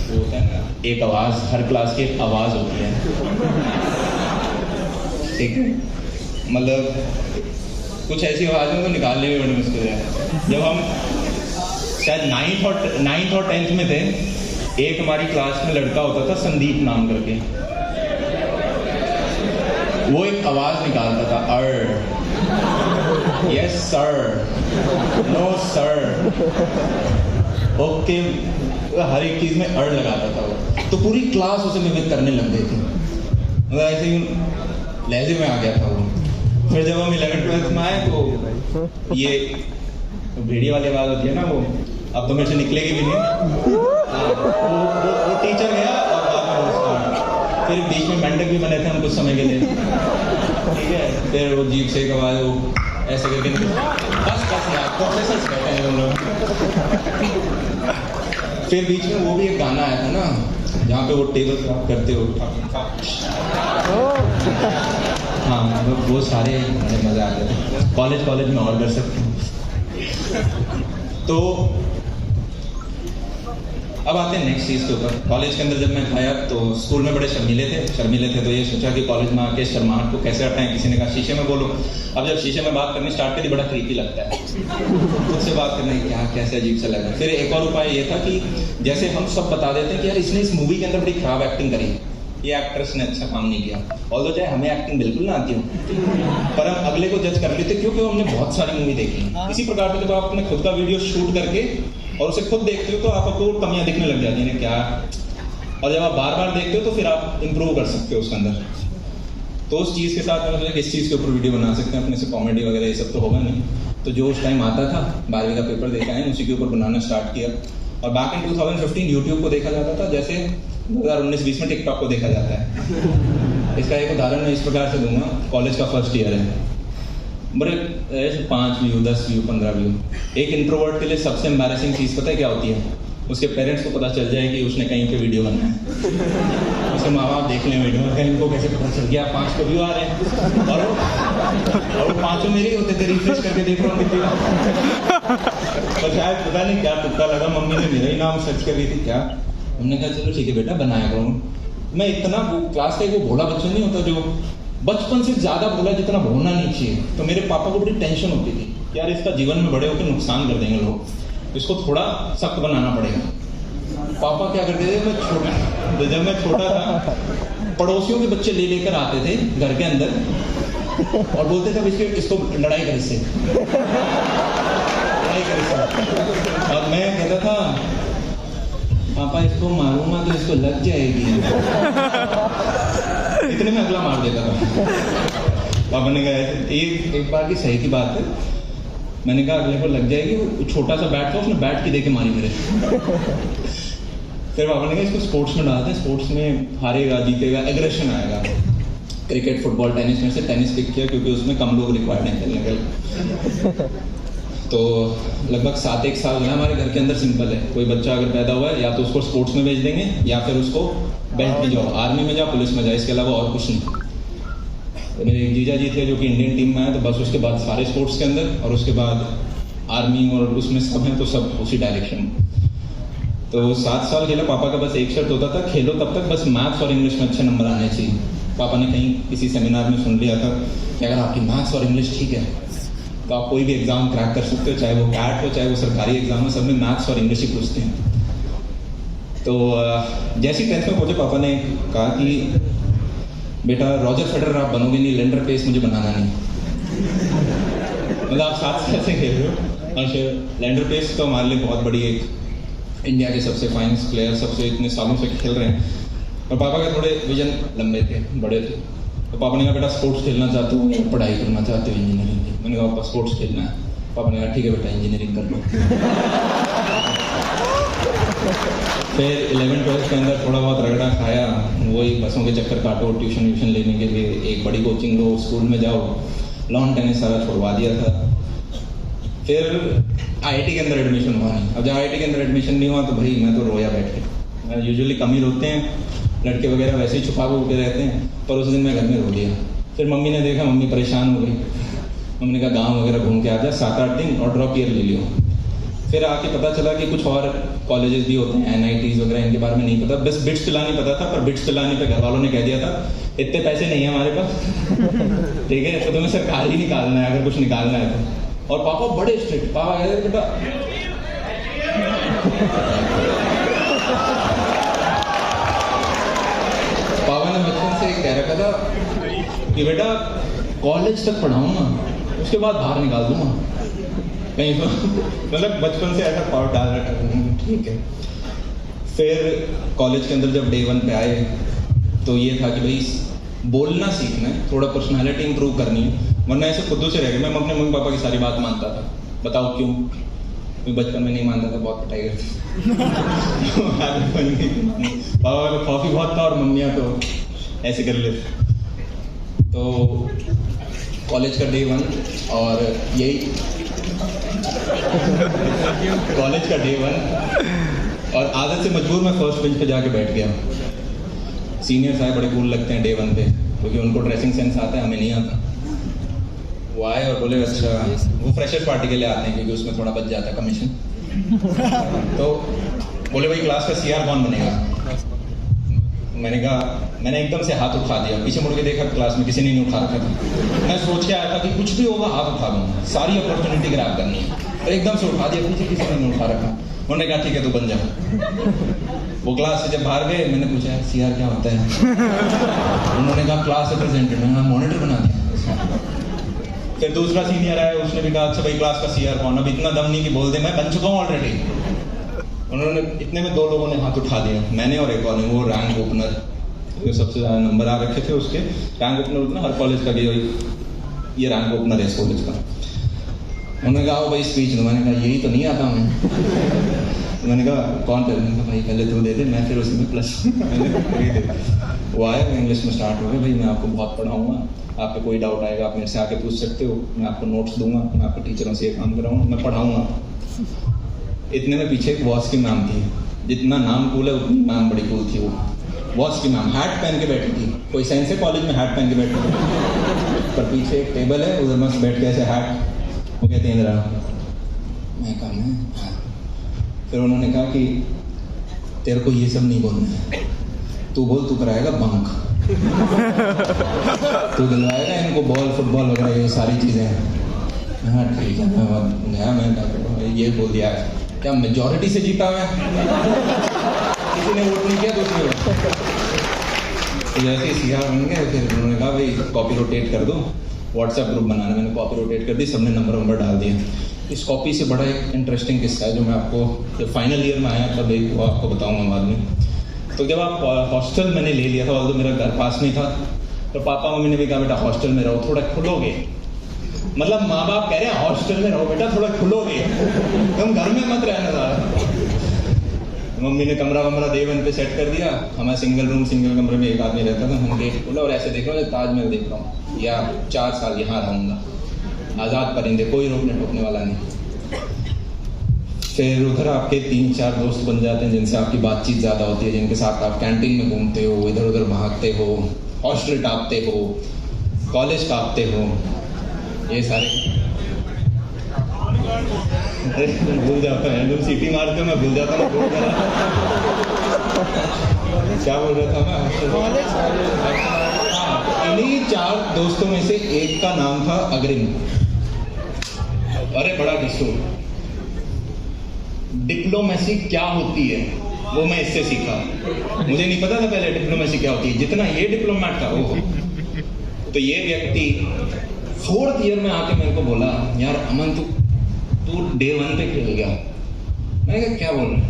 वो होता है ना, एक आवाज़, हर क्लास की एक आवाज़ होती है, ठीक है? मतलब कुछ ऐसी आवाज़ें तो निकालने में बड़ी मुश्किल है। जब हम शायद 9th और 10th में थे, एक हमारी क्लास में लड़का होता था संदीप नाम करके, वो एक आवाज़ निकालता था, yes sir, no sir, okay, हर एक चीज़ में अड़ लगाता था वो। तो पूरी क्लास उसे मिमिक करने लग गई थी, मतलब ऐसे ही लहजे में आ गया था वो। फिर जब हम 11th-12th में आए तो ये भेड़िया वाली आवाज़ होती है ना, वो अब तो मेरे से निकलेगी भी नहीं। वो टीचर गया और बाद में वो स्टार्ट। फिर बीच में मेंढक भी बने थे हम कुछ समय के लिए, ठीक है? फिर वो जीप से एक आवाज़ वो ऐसे करके बस यार प्रोफेसर बैठे हैं हम लोग। फिर बीच में वो भी एक गाना आया था ना, जहाँ पे वो टेबल क्रॉप करते हो, हाँ, वो सारे मज़ा आते हैं। कॉलेज में और कर सकते हैं। तो अब आते हैं नेक्स्ट चीज़ के ऊपर। कॉलेज के अंदर जब मैं आया तो स्कूल में बड़े शर्मीले थे, तो ये सोचा कि कॉलेज में आके शर्माहट को कैसे हटाएं। किसी ने कहा शीशे में बोलो। अब जब शीशे में बात करनी स्टार्ट करी, बड़ा क्रीपी लगता है खुद से बात करना, क्या कैसे अजीब सा लगा। फिर एक और उपाय ये था कि जैसे हम सब बता देते हैं कि यार इसने इस मूवी के अंदर बड़ी खराब एक्टिंग करी, ये एक्ट्रेस ने अच्छा काम नहीं किया, ऑल्दो चाहे हमें एक्टिंग बिल्कुल ना आती हो, पर हम अगले को जज कर लेते क्योंकि हमने बहुत सारी मूवी देखी। इसी प्रकार से जब आप अपने खुद का वीडियो शूट करके और उसे खुद देखते हो तो आपको कमियां दिखने लग जाती हैं क्या, और जब आप बार बार देखते हो तो फिर आप इंप्रूव कर सकते हो उसके अंदर। तो उस चीज़ के साथ मैंने सोचा इस चीज़ के ऊपर वीडियो बना सकते हैं अपने से, कॉमेडी वगैरह ये सब तो होगा नहीं। तो जो उस टाइम आता था 12वीं का पेपर देके आए, उसी के ऊपर बनाना स्टार्ट किया। और बैक इन 2015 यूट्यूब को देखा जाता था जैसे 2019-20 में टिकटॉक को देखा जाता है। इसका एक उदाहरण मैं इस प्रकार से दूंगा। कॉलेज का फर्स्ट ईयर है, बड़े 5 व्यू 10 व्यू 15 व्यू। एक इंट्रोवर्ट के लिए सबसे एम्बैरेसिंग चीज़ पता है क्या होती है? उसके पेरेंट्स को पता चल जाए कि उसने कहीं पे वीडियो बनाया है, उसके माँ बाप देख लें वीडियो, इनको कैसे पता चल गया 5 को व्यू आ रहे हैं, और वो 5 मेरे ही होते थे, रिफ्रेश करके देख रहा हूँ कितनी तो शायद पता नहीं क्या तुक्का लगा, मम्मी ने मेरा ही नाम सर्च कर रही थी क्या। हमने कहा चलो ठीक है बेटा बनाया करूँ। मैं इतना क्लास का एक वो भोला बच्चा नहीं होता जो बचपन से ज़्यादा भोला जितना होना नहीं चाहिए। तो मेरे पापा को बड़ी टेंशन होती थी कि यार इसका जीवन में बड़े होकर नुकसान कर देंगे लोग, इसको थोड़ा सख्त बनाना पड़ेगा। पापा क्या करते थे, जब मैं छोटा था पड़ोसियों के बच्चे ले लेकर आते थे घर के अंदर और बोलते थे इसको लड़ाई कर इससे, और मैं कहता था पापा इसको मारूंगा तो इसको लग जाएगी, इतने में अगला मार देता था। पापा ने कहा एक बार की सही की बात है, मैंने कहा अगले को लग जाएगी, वो छोटा सा बैट था उसने बैट की देके मारी मेरे। फिर पापा ने कहा इसको स्पोर्ट्स में डालते हैं, स्पोर्ट्स में हारेगा जीतेगा एग्रेशन आएगा। क्रिकेट फुटबॉल टेनिस में से टेनिस पिक किया क्योंकि उसमें कम लोग रिक्वायर्ड हैं खेलने के लिए। तो लगभग 7-1 साल है हमारे घर के अंदर। सिंपल है, कोई बच्चा अगर पैदा हुआ है या तो उसको स्पोर्ट्स में भेज देंगे या फिर उसको बेल्ट में जाओ, आर्मी में जाओ, पुलिस में जाओ, इसके अलावा और कुछ नहीं। तो मेरे एक जीजा जी थे जो कि इंडियन टीम में आए, तो बस उसके बाद सारे स्पोर्ट्स के अंदर, और उसके बाद आर्मी और उसमें सब हैं तो सब उसी डायरेक्शन। तो 7 साल खेला। पापा का बस एक शर्त होता था, खेलो तब तक बस मैथ्स और इंग्लिश में अच्छे नंबर आने चाहिए। पापा ने कहीं किसी सेमिनार में सुन लिया था कि अगर आपकी मैथ्स और इंग्लिश ठीक है तो आप कोई भी एग्जाम क्रैक कर सकते हो, चाहे वो कैट हो चाहे वो सरकारी एग्जाम हो, सब में मैथ्स और इंग्लिश ही पूछते हैं। तो जैसे ही 10th में पहुंचे पापा ने कहा कि बेटा रॉजर फेडरर आप बनोगे नहीं, लेंडर पेस मुझे बनाना नहीं। मतलब आप 7 साल से खेल रहे हो, और लेंडर पेस तो हमारे लिए बहुत बड़ी एक इंडिया के सबसे फाइनेस्ट प्लेयर, सबसे इतने सालों से खेल रहे हैं। और पापा के थोड़े विजन लंबे थे, बड़े थे। तो पापा ने कहा बेटा स्पोर्ट्स खेलना चाहते हो या पढ़ाई करना चाहते हो इंजीनियरिंग की? मैंने कहा पापा स्पोर्ट्स खेलना है। पापा ने कहा ठीक है बेटा इंजीनियरिंग कर लो। फिर 11th-12th के अंदर थोड़ा बहुत रगड़ा खाया, वही बसों के चक्कर काटो, ट्यूशन लेने के लिए एक बड़ी कोचिंग लो, स्कूल में जाओ, लॉन टेनिस सारा छोड़वा दिया था। फिर आईआईटी के अंदर एडमिशन हुआ नहीं। अब जब आईआईटी के अंदर एडमिशन नहीं हुआ तो भाई मैं तो रोया बैठ के। यूजुअली कम ही रोते हैं लड़के वगैरह, वैसे ही छुपा के रहते हैं, पर उस दिन मैं घर में रो दिया। फिर मम्मी ने देखा, मम्मी परेशान हो गई। मम्मी ने कहा गाँव वगैरह घूम के आ जा 7-8 दिन और ड्रॉप ईयर ले लियो। फिर आके पता चला कि कुछ और कॉलेजेस भी होते हैं, NITs वगैरह, इनके बारे में नहीं पता। बस बिट्स पिलानी पता था, पर बिट्स पिलाने पे घर वालों ने कह दिया था इतने पैसे नहीं है हमारे पास, ठीक है, तो तुम्हें सरकार ही निकालना है अगर कुछ निकालना है तो। और पापा बड़े स्ट्रिक्ट, पापा कहते थे बेटा पापा ने बचपन से कह रखा था कि बेटा कॉलेज तक पढ़ाऊंगा, उसके बाद बाहर निकाल दूंगा कहीं तो। मतलब बचपन से ऐसा पावर डाल रखा, ठीक है। फिर कॉलेज के अंदर जब डे 1 पे आए तो ये था कि भाई बोलना सीखना है, थोड़ा पर्सनालिटी इंप्रूव करनी है, वरना ऐसे खुद से रह गया। मैं अपने मम्मी पापा की सारी बात मानता था, बताओ क्यों? मैं बचपन में नहीं मानता था, बहुत पिटाई करती। पापा का कॉफी बहुत था और मम्मियाँ तो ऐसे कर लेते। तो कॉलेज का डे 1 और यही कॉलेज का डे 1 और आदत से मजबूर मैं फर्स्ट बेंच पे जाके बैठ गया। सीनियर साहब बड़े कूल लगते हैं डे 1 पे, क्योंकि उनको ड्रेसिंग सेंस आता है, हमें नहीं आता। वो आए और बोले अच्छा, वो फ्रेशर्स पार्टी के लिए आते हैं क्योंकि उसमें थोड़ा बच जाता है कमीशन। तो बोले भाई क्लास का CR कौन बनेगा? मैंने कहा, मैंने एकदम से हाथ उठा दिया, पीछे मुड़ के देखा क्लास में किसी ने नहीं उठा रखा था। मैं सोच के आया था कि कुछ भी होगा हाथ उठा दूंगा, सारी अपॉर्चुनिटी ग्रैब करनी है, तो एकदम से उठा दिया, पीछे किसी ने नहीं उठा रखा। उन्होंने कहा ठीक है तू बन जा। वो क्लास से जब बाहर गए, मैंने पूछा CR क्या होता है? उन्होंने कहा क्लास रिप्रेजेंटेटिव। मैंने कहा मॉनिटर बना दिया। फिर दूसरा सीनियर आया, उसने भी कहा अच्छा भाई क्लास का CR कौन? अब इतना दम नहीं कि बोल दे मैं बन चुका हूँ ऑलरेडी। उन्होंने इतने में 2 लोगों ने हाथ उठा दिया, मैंने और एक और ने, वो रैंक ओपनर, जो सबसे ज़्यादा नंबर आ रखे थे उसके। रैंक ओपनर उतना हर कॉलेज का भी, ये रैंक ओपनर है इस कॉलेज का। उन्होंने कहा भाई स्पीच दो। मैंने कहा यही तो नहीं आता हमें। मैंने कहा कौन कर? मैंने कहा भाई पहले तू दे दे, मैं फिर उसमें प्लस मैंने दे। वो आया, इंग्लिश में स्टार्ट हो गया, भाई मैं आपको बहुत पढ़ाऊँगा, आप पे कोई डाउट आएगा आप मेरे से आके पूछ सकते हो, मैं आपको नोट्स दूंगा, मैं आपको टीचरों से ये काम कराऊंगा, मैं पढ़ाऊंगा। इतने में पीछे एक वॉस की मैम थी, जितना नाम कूल है उतनी मैम बड़ी कूल थी। वो वॉस की मैम हैट पहन के बैठी थी, कोई सेंस है कॉलेज में हैट पहन के बैठी थी, पर पीछे एक टेबल है, उधर मस्त बैठ के ऐसे हैट, वो कहते हैं इंदिरा। मैं कहा मैं, फिर उन्होंने कहा कि तेरे को ये सब नहीं बोलना है, तू बोल तू कराएगा बंक, तू दिलवाएगा इनको बॉल फुटबॉल वगैरह ये सारी चीज़ें। हाँ ठीक है, मैं गया, मैं ये बोल दिया क्या मेजॉरिटी से जीता मैं? किसी ने वोट नहीं किया दूसरे तो जैसे CR बन गए, फिर उन्होंने कहा भाई कॉपी रोटेट कर दो, व्हाट्सएप ग्रुप बनाना। मैंने कॉपी रोटेट कर दी, सबने नंबर डाल दिया। इस कॉपी से बड़ा एक इंटरेस्टिंग किस्सा है जो मैं आपको जब फाइनल ईयर में आया तब एक वो आपको बताऊंगा बाद में। तो जब आप हॉस्टल मैंने ले लिया था, और मेरा घर पास नहीं था, तो पापा मम्मी ने भी कहा बेटा हॉस्टल में रहो, थोड़ा खुलोगे। मतलब माँ बाप कह रहे हैं हॉस्टल में रहो बेटा, थोड़ा खुलोगे, तुम घर में मत रहना ज़्यादा। मम्मी ने कमरा Day 1 पे सेट कर दिया। हमारा सिंगल रूम, सिंगल कमरे में एक आदमी रहता था। हम गेट खोला और ऐसे देख रहा हूँ ताजमहल देख रहा हूँ, या 4 साल यहाँ रहूँगा, आज़ाद परिंदे, कोई रोकने टोकने वाला नहीं। फिर उधर आपके 3-4 दोस्त बन जाते हैं जिनसे आपकी बातचीत ज़्यादा होती है, जिनके साथ आप कैंटीन में घूमते हो, इधर उधर भागते हो, हॉस्टल टापते हो, कॉलेज टापते हो, ये सारे भूल जाता है। तुम सीटी मारते हो, मैं भूल जाता हूँ क्या बोल रहा था मैं। इन्हीं 4 दोस्तों में से एक का नाम था अग्रिम। अरे बड़ा डिस्को। डिप्लोमेसी क्या होती है वो मैं इससे सीखा। मुझे नहीं पता था पहले डिप्लोमेसी क्या होती है, जितना ये डिप्लोमेट था वो। तो ये व्यक्ति 4th ईयर में आके मेरे को बोला यार अमन तू Day 1 पे खेल गया। मैंने कहा क्या बोल रहा है?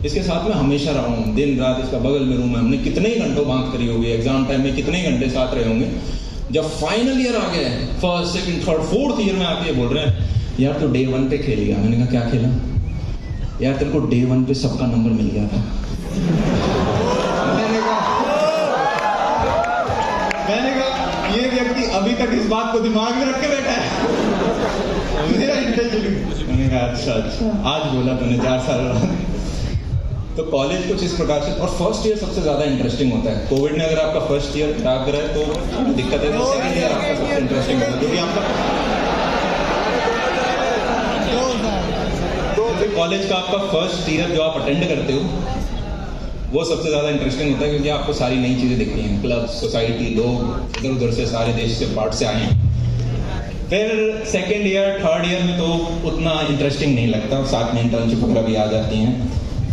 इसके साथ में हमेशा रहा हूँ, दिन रात इसका बगल में रूम है, हमने कितने ही घंटों बात करी होगी, एग्जाम टाइम में कितने ही घंटे साथ रहे होंगे। जब फाइनल ईयर आ गया, 1st, 2nd, 3rd, 4th year में आके बोल रहे हैं यार तू Day 1 पे खेल गया। मैंने कहा क्या खेला? यार तेरे को Day 1 पे सबका नंबर मिल गया था। मैंने कहा ये व्यक्ति अभी तक इस बात को दिमाग में रख के बैठा है। मेरा इंटेलिजेंस। मैंने कहा अच्छा आज बोला तूने 4 साल बाद। तो कॉलेज कुछ इस प्रकार से, और फर्स्ट ईयर सबसे ज़्यादा इंटरेस्टिंग होता है। कोविड ने अगर आपका फर्स्ट ईयर खराब करा है तो दिक्कत है, तो सेकंड ईयर आपका सबसे इंटरेस्टिंग होता है, क्योंकि आपका कॉलेज का आपका फर्स्ट ईयर जो आप अटेंड करते हो वो सबसे ज़्यादा इंटरेस्टिंग होता है, क्योंकि आपको सारी नई चीज़ें दिखती हैं, क्लब, सोसाइटी, लोग इधर उधर से सारे देश से पार्ट से आए हैं। फिर सेकेंड ईयर थर्ड ईयर में तो उतना इंटरेस्टिंग नहीं लगता, साथ में इंटर्नशिप वगैरह भी आ जाती हैं।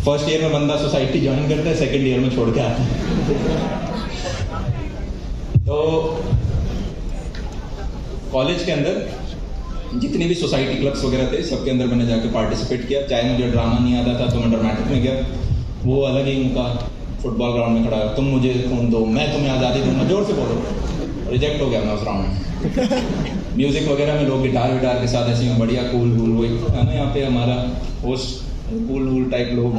फर्स्ट ईयर में बंदा सोसाइटी ज्वाइन करता है, सेकेंड ईयर में छोड़ के आता है। तो कॉलेज के अंदर जितने भी सोसाइटी क्लब्स वगैरह थे सबके अंदर मैंने जाके पार्टिसिपेट किया। चाहे मुझे ड्रामा नहीं आता था तो मैं ड्रामेटिक में गया, वो अलग ही उनका फुटबॉल ग्राउंड में खड़ा है, तुम मुझे खून दो मैं तुम्हें आज़ादी दूंगा, जोर से बोलो। रिजेक्ट हो गया मैं उस राउंड में। म्यूजिक वगैरह में लोग गिटार विटार के साथ ऐसे में बढ़िया कूल कूल, वही है ना यहाँ पे हमारा होस्ट कूल कूल टाइप लोग।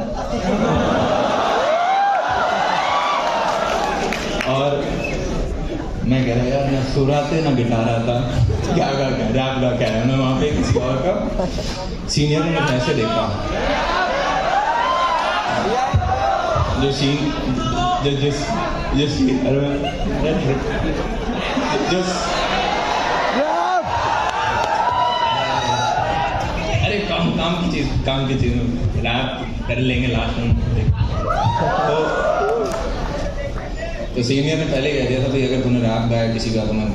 और मैं कह रहा यार ना सुर आते ना गिटार आता, क्या रैप गा कह रहा है। मैं वहाँ पे किसी और का सीनियर ने ऐसे देखा, जो अरे काम की चीज रैप कर लेंगे लास्ट में। तो सीनियर ने पहले कह दिया था भाई अगर तूने रैप गाया किसी का तो मैं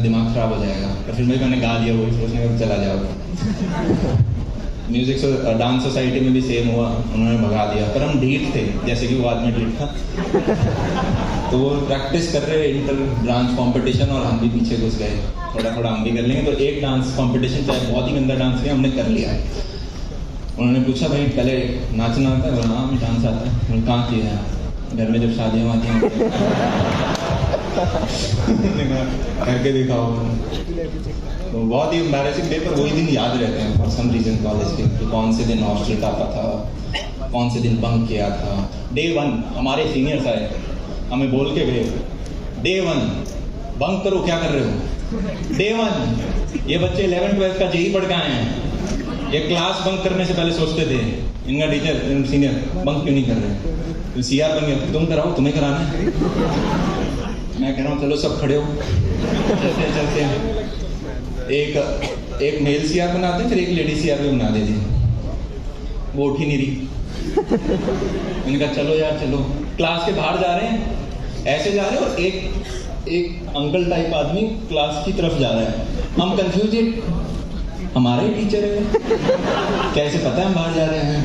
दिमाग खराब हो जाएगा। तो फिर मैंने गा दिया, वही सोचने का चला जाओ। म्यूजिक डांस सोसाइटी में भी सेम हुआ, उन्होंने भगा दिया, पर हम ढीठ थे, जैसे कि वो आदमी ढीठ था। तो वो प्रैक्टिस कर रहे इंटर ब्रांच कंपटीशन और हम भी पीछे घुस गए, थोड़ा थोड़ा हम भी कर लेंगे। तो एक डांस कंपटीशन चाहे बहुत ही गंदा डांस किया हमने कर लिया। उन्होंने पूछा भाई पहले नाचना आता है? बोला हाँ हमें डांस आता है। मैंने कहाँ किया है? घर में जब शादियाँ आती हैं करके दिखाओ। तो बहुत ही एम्बैरेसिंग डे, पर वही दिन याद रहते हैं फॉर सम रीजन कॉलेज के, कि कौन से दिन हॉस्टल टापा था, कौन से दिन बंक किया था। डे 1 हमारे सीनियर्स आए, हमें बोल के गए डे 1 बंक करो, क्या कर रहे हो? डे 1 ये बच्चे 11-12 का जेई पढ़ के आए हैं, ये क्लास बंक करने से पहले सोचते थे इनका टीचर सीनियर बंक क्यों नहीं कर रहे, तो सीआर बन गया, तुम कराओ, तुम्हें कराना है। मैं कह रहा हूँ चलो सब खड़े हो, चलते चलते एक मेल सीआर बनाते, फिर एक लेडी सीआर भी बना देती, वो उठ ही नहीं रही। मैंने कहा चलो यार चलो, क्लास के बाहर जा रहे हैं, ऐसे जा रहे हैं और एक अंकल टाइप आदमी क्लास की तरफ जा रहा है। हम कंफ्यूज, ये हमारे टीचर है, कैसे पता है हम बाहर जा रहे हैं?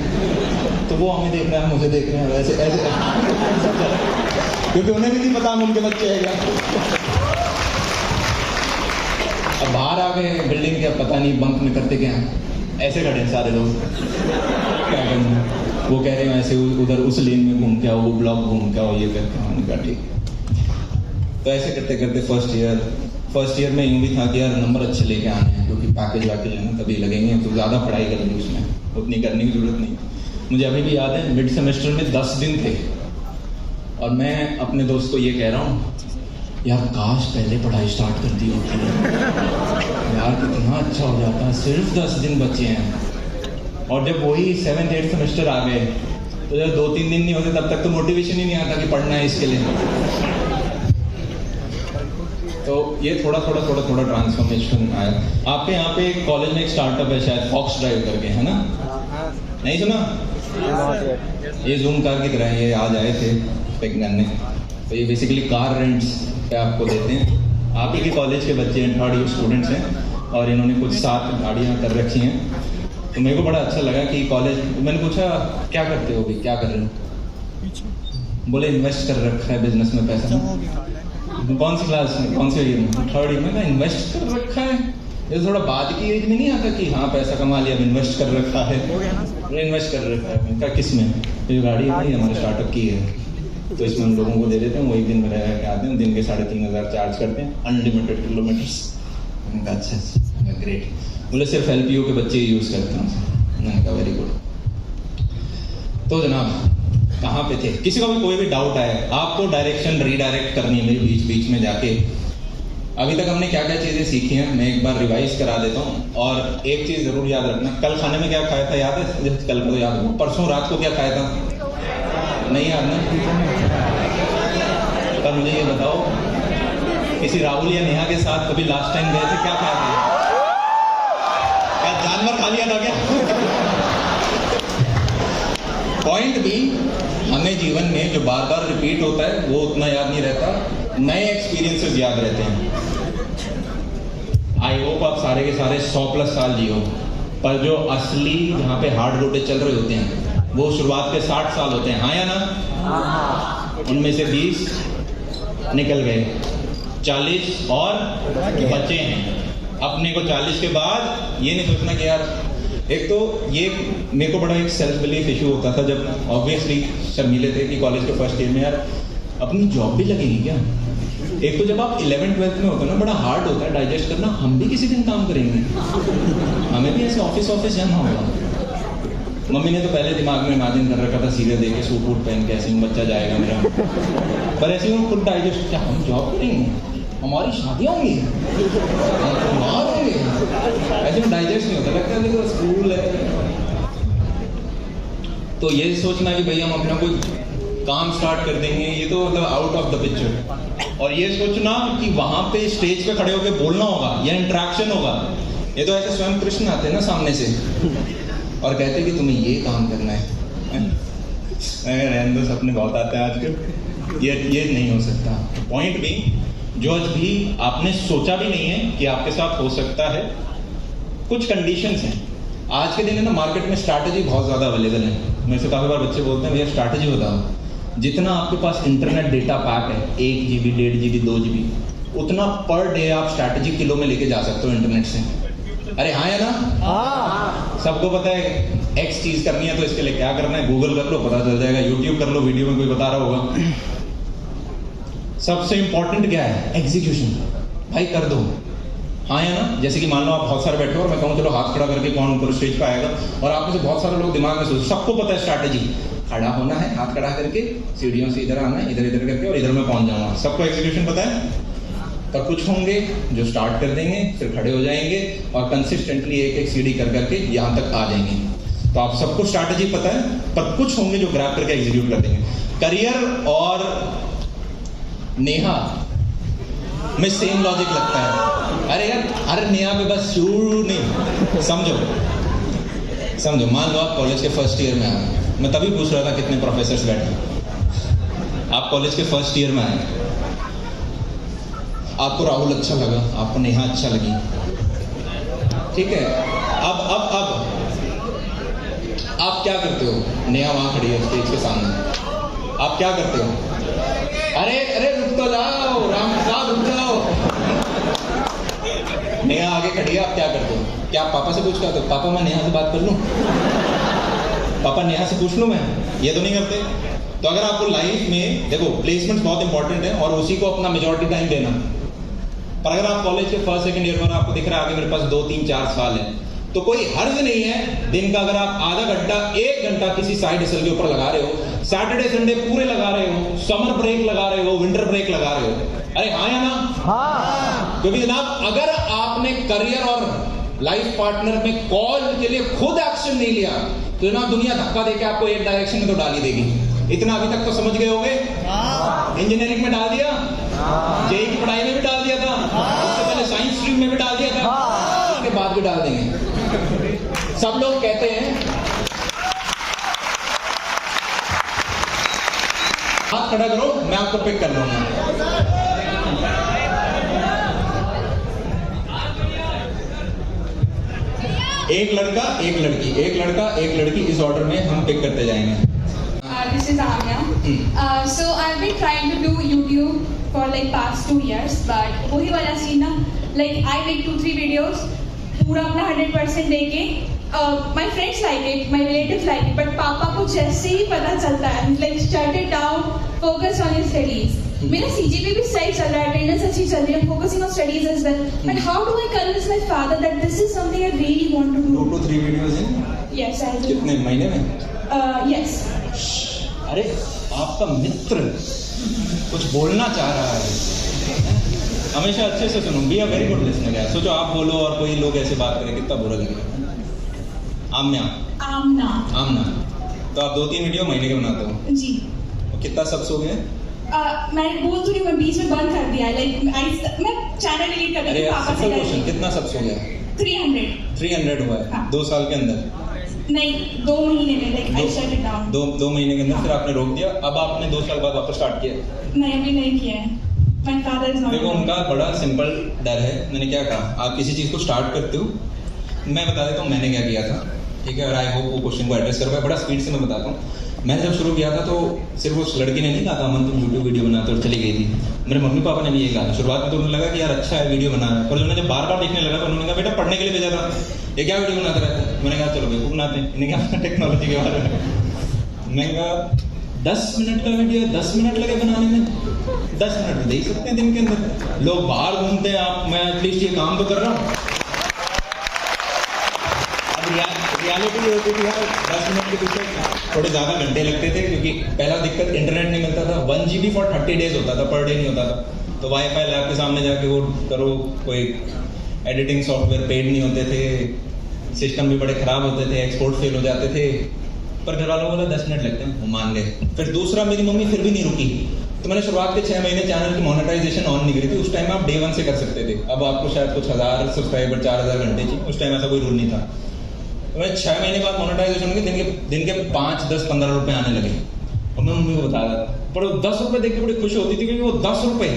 तो वो हमें देख रहे हैं, मुझे देख रहे हैं, ऐसे ऐसे क्योंकि उन्हें भी नहीं पता हम उनके बच्चे हैं क्या। अब बाहर आ गए बिल्डिंग के, अब पता नहीं बंक में करते क्या हैं, ऐसे खड़े हैं सारे लोग, क्या करना। वो कह रहे हैं ऐसे उधर उस लेन में घूम के आओ, वो ब्लॉक घूम के आओ, ये करके आओ। उनका ठीक। तो ऐसे करते करते फर्स्ट ईयर में यूँ भी था कि यार नंबर अच्छे लेके आने हैं, क्योंकि पैकेज वैकेज है ना तभी लगेंगे, तो ज़्यादा पढ़ाई करेंगे उसमें, उतनी करने की जरूरत नहीं। मुझे अभी भी याद है मिड सेमेस्टर में 10 दिन थे और मैं अपने दोस्त को ये कह रहा हूँ यार काश पहले पढ़ाई स्टार्ट कर दी होती है यार, कितना अच्छा हो जाता। सिर्फ 10 दिन बचे हैं और जब वही 7th-8th सेमेस्टर आ गए तो जब 2-3 दिन नहीं होते तब तक तो मोटिवेशन ही नहीं आता कि पढ़ना है इसके लिए। तो ये थोड़ा थोड़ा ट्रांसफॉर्मेशन आया। आपके यहाँ पे कॉलेज में एक स्टार्टअप है शायद फॉक्स ड्राइव करके, है ना? नहीं सुना? ये जूम कार की तरह ये आज आए थे पिक करने। तो ये बेसिकली कार रेंट्स पे आपको देते हैं। आप ही के कॉलेज के बच्चे हैं, 3rd ईयर स्टूडेंट्स हैं और इन्होंने कुछ 7 गाड़ियाँ कर रखी हैं। तो मेरे को बड़ा अच्छा लगा कि कॉलेज, मैंने पूछा क्या करते हो, भी क्या कर रहे हो? बोले इन्वेस्ट कर रखा है बिजनेस में पैसा। कौन सी क्लास में, कौन से ईयर में? 3rd ईयर में। इन्वेस्ट कर रखा है, ये थोड़ा बाद की एज में नहीं आता कि हाँ पैसा कमा लिया, इन्वेस्ट कर रखा है। इन्वेस्ट कर रखा है, क्या किस में? तो ये गाड़ी है हमारे स्टार्टअप की है, तो इसमें हम लोगों को दे देते हैं, वही दिन में रह के आते हैं, दिन के 3,500 चार्ज करते हैं, अनलिमिटेड किलोमीटर्स। अच्छा ग्रेट। बोले सिर्फ LPO के बच्चे यूज़ करते हैं। मैंने कहा वेरी गुड। तो जनाब कहाँ पे थे? किसी को भी कोई भी डाउट आए, आपको डायरेक्शन रीडायरेक्ट करनी है, मेरी बीच बीच में जाके अभी तक हमने क्या क्या चीज़ें सीखी हैं मैं एक बार रिवाइज करा देता हूँ। और एक चीज़ ज़रूर याद रखना, कल खाने में क्या खाया था याद है? कल को याद हो, परसों रात को क्या खाया था? नहीं याद ना? पर मुझे ये बताओ, किसी राहुल या नेहा के साथ कभी लास्ट टाइम गए थे, क्या खाया था? क्या जानवर खा लिया था क्या? पॉइंट भी, हमें जीवन में जो बार बार रिपीट होता है वो उतना याद नहीं रहता, नए एक्सपीरियंसेस याद रहते हैं। आई होप आप सारे के सारे 100+ साल जियो, पर जो असली जहाँ पे हार्ड रोटे चल रहे होते हैं वो शुरुआत के 60 साल होते हैं, हाँ या ना? उनमें से 20 निकल गए, 40 और बचे हैं। अपने को 40 के बाद ये नहीं सोचना कि यार, एक तो ये मेरे को बड़ा एक सेल्फ बिलीफ इशू होता था जब ऑब्वियसली शर्मीले थे कि कॉलेज के फर्स्ट ईयर में, यार अपनी जॉब भी लगेगी क्या? एक तो जब आप 11th-12th में होते हो ना, बड़ा हार्ड होता है डाइजेस्ट करना, हम भी किसी दिन काम करेंगे, हमें भी ऐसे ऑफिस जाना होगा। मम्मी ने तो पहले दिमाग में इमेजिन कर रखा था सीरियल देख के, सूट वूट पहन के, ऐसे ही बच्चा जाएगा मेरा, पर ऐसे ही खुद डाइजेस्ट, क्या हम जॉब करेंगे, हमारी शादियाँ होंगी, बीमार होंगे, ऐसे में डाइजेस्ट नहीं होता, लगता है देखो स्कूल है। तो ये सोचना कि भाई हम अपना कोई काम स्टार्ट कर देंगे, ये तो मतलब आउट ऑफ द पिक्चर। और ये सोचना कि वहां पे स्टेज पे खड़े होकर बोलना होगा या इंटरेक्शन होगा, ये तो ऐसे स्वयं कृष्ण आते हैं ना सामने से और कहते हैं कि तुम्हें ये काम करना है, रहने दो, सपने बहुत आते हैं आजकल, ये नहीं हो सकता। पॉइंट भी, जो आज भी आपने सोचा भी नहीं है कि आपके साथ हो सकता है, कुछ कंडीशंस हैं। आज के दिन है ना, मार्केट में स्ट्रैटेजी बहुत ज़्यादा अवेलेबल है। मेरे से काफ़ी बार बच्चे बोलते हैं भैया स्ट्रैटेजी बताओ। जितना आपके पास इंटरनेट डेटा पैक है, 1 GB, 1.5 GB, 2 GB, उतना पर डे आप स्ट्रैटेजी किलो में लेके जा सकते हो इंटरनेट से। अरे हाँ या ना? सबको पता है एक्स चीज़ करनी है तो इसके लिए क्या करना है, गूगल कर लो पता चल जाएगा, यूट्यूब कर लो, वीडियो में कोई बता रहा होगा। सबसे इंपॉर्टेंट क्या है? एग्जीक्यूशन। भाई कर दो, हाँ या ना? जैसे कि मान लो आप बहुत सारे बैठे हो और मैं कहूँ चलो हाथ खड़ा करके कौन ऊपर स्टेज पे आएगा, और आप में से बहुत सारे लोग दिमाग में सोच, सबको पता है स्ट्रैटेजी, खड़ा होना है, हाथ खड़ा करके, सीढ़ियों से इधर आना है, इधर इधर करके, और इधर मैं पहुंच जाऊंगा। सबको एग्जीक्यूशन पता है। पर कुछ होंगे जो स्टार्ट कर देंगे, फिर खड़े हो जाएंगे और कंसिस्टेंटली एक सीढ़ी कर करके यहाँ तक आ जाएंगे। तो आप सबको स्ट्रैटेजी पता है, पर कुछ होंगे जो ग्रैब करके एग्जीक्यूट कर देंगे। करियर और नेहा में सेम लॉजिक लगता है। अरे यार, अरे नेहा पे बस शुरू नहीं, समझो, मान लो आप कॉलेज के फर्स्ट ईयर में आए, मैं तभी पूछ रहा था कितने प्रोफेसर्स बैठे। आप कॉलेज के फर्स्ट ईयर में आए, आपको राहुल अच्छा लगा, आपको नेहा अच्छा लगी, ठीक है। अब आप क्या करते हो? नेहा वहां खड़ी है स्टेज के सामने, आप क्या करते हो? अरे रुक तो जाओ, राम साहब रुक जाओ। नेहा आगे खड़ी है, आप क्या करते हो? क्या आप पापा से पूछ के आते हो, पापा मैं नेहा से बात कर लूं, पापा नेहा से पूछ लूं मैं? ये तो नहीं करते। तो अगर आपको लाइफ में, देखो प्लेसमेंट्स बहुत इंपॉर्टेंट है और उसी को अपना मेजॉरिटी टाइम देना। पर अगर आप कॉलेज के फर्स्ट सेकंड ईयर में आपको दिख रहा है आगे मेरे पास 2, 3, 4 साल है, तो कोई हर्ज नहीं है दिन का अगर आप आधा घंटा, 1 घंटा किसी साइड हसल के ऊपर लगा रहे हो, सैटरडे संडे पूरे लगा रहे हो, समर ब्रेक लगा रहे हो, विंटर ब्रेक लगा रहे हो। अरे हाँ या ना? हाँ। क्योंकि जनाब अगर आपने करियर और लाइफ पार्टनर में कॉल के लिए खुद एक्शन नहीं लिया तो जनाब दुनिया धक्का देके आपको एक डायरेक्शन में तो डाल ही देगी। इतना अभी तक तो समझ गए होंगे। इंजीनियरिंग में डाल दिया, जेई की पढ़ाई में भी डाल दिया था, उससे पहले साइंस स्ट्रीम में भी डाल दिया था, उसके बाद भी डाल देंगे। सब लोग कहते हैं, हाथ खड़ा करो, मैं आपको पिक कर लूंगा। एक लड़का, एक लड़की, एक लड़का, एक लड़की, इस ऑर्डर में हम पिक करते जाएंगे। This is Amya. So I've been trying to do YouTube for like past 2 years, but वही वाला सीन ना, like I make 2-3 videos, पूरा अपना 100% देके, my friends like it, my relatives like it, but पापा को जैसे ही पता चलता है, like shut it down, focus on your studies. मेरा CGPA भी सही चल रहा है, attendance अच्छी चल रही है, focusing on studies as well. But how do I convince my father that this is something I really want to do? 2 to 3 videos हैं? Yes, I do. कितने महीने में? Yes. अरे आपका मित्र कुछ बोलना चाह रहा है, हमेशा अच्छे से सुनो, be a very good listener यार। सोचो आप बोलो और कोई लोग ऐसे बात करें, कितना बुरा लगेगा। आम्या, आमना। आमना, तो आप 2-3 वीडियो महीने के बनाते हो जी। और कितना सब्स हो गए? मैं बोल तो रही हूँ, मैं बीच में बंद कर दिया, लाइक मैं चैनल डिलीट कर अरे दी यार पापा से सिंपल क्वेश्चन, करके। कितना सब्स हो गया? 300। 300 हुआ है हाँ। 2 साल के अंदर? नहीं, 2 महीने में, like I shut it down. 2 महीने के अंदर फिर आपने रोक दिया, अब आपने 2 साल बाद वापस स्टार्ट किया। नहीं, अभी नहीं किया है। My father is not. देखो उनका बड़ा सिंपल डर है। मैंने क्या कहा, आप किसी चीज़ को स्टार्ट करते हो, मैं बता देता हूँ मैंने क्या किया था, ठीक है, और आई होप वो क्वेश्चन को एड्रेस करोगे। बड़ा स्पीड से मैं बताता हूँ। मैंने जब शुरू किया था तो सिर्फ उस लड़की ने नहीं कहा था अमन तुम यूट्यूब वीडियो बनाते और चली गई थी। मेरे मम्मी पापा ने भी ये कहा। शुरुआत में तो उन्हें लगा कि यार अच्छा है वीडियो बना रहा है, पर उन्होंने जब बार बार देखने लगा तो उन्होंने कहा बेटा पढ़ने के लिए भेजा था, ये क्या वीडियो बनाते रहते हैं। मैंने कहा चलो बेवकूफ़ बनाते हैं, इन्हें क्या टेक्नोलॉजी के बारे में। मैंने कहा 10 मिनट का वीडियो 10 मिनट लगे बनाने में, 10 मिनट दे ही सकते हैं दिन के अंदर। लोग बाहर घूमते हैं, आप मैं एटलीस्ट ये काम तो कर रहा हूँ। रियलिटी ये होती थी यार 10 मिनट के पीछे थोड़े ज़्यादा घंटे लगते थे, क्योंकि पहला दिक्कत इंटरनेट नहीं मिलता था। 1 GB फॉर 30 डेज होता था, पर डे नहीं होता था। तो वाईफाई लैब के सामने जाके वो करो, कोई एडिटिंग सॉफ्टवेयर पेड नहीं होते थे, सिस्टम भी बड़े ख़राब होते थे, एक्सपोर्ट फेल हो जाते थे। पर घर वालों को बोला 10 मिनट लगते हैं, वो मान गए। फिर दूसरा, मेरी मम्मी फिर भी नहीं रुकी, तो मैंने शुरुआत के 6 महीने चैनल की मोनेटाइजेशन ऑन नहीं करी थी। उस टाइम आप डे 1 से कर सकते थे। अब आपको शायद कुछ 1000 सब्सक्राइबर 4000 घंटे चाहिए, उस टाइम ऐसा कोई रूल नहीं था। तो मैं 6 महीने बाद मोनेटाइजेशन होगी, दिन के 5, 10, 15 रुपए आने लगे। और मैं मम्मी को बता रहा था, पर वो 10 रुपए देख के बड़ी खुश होती थी, क्योंकि वो 10 रुपए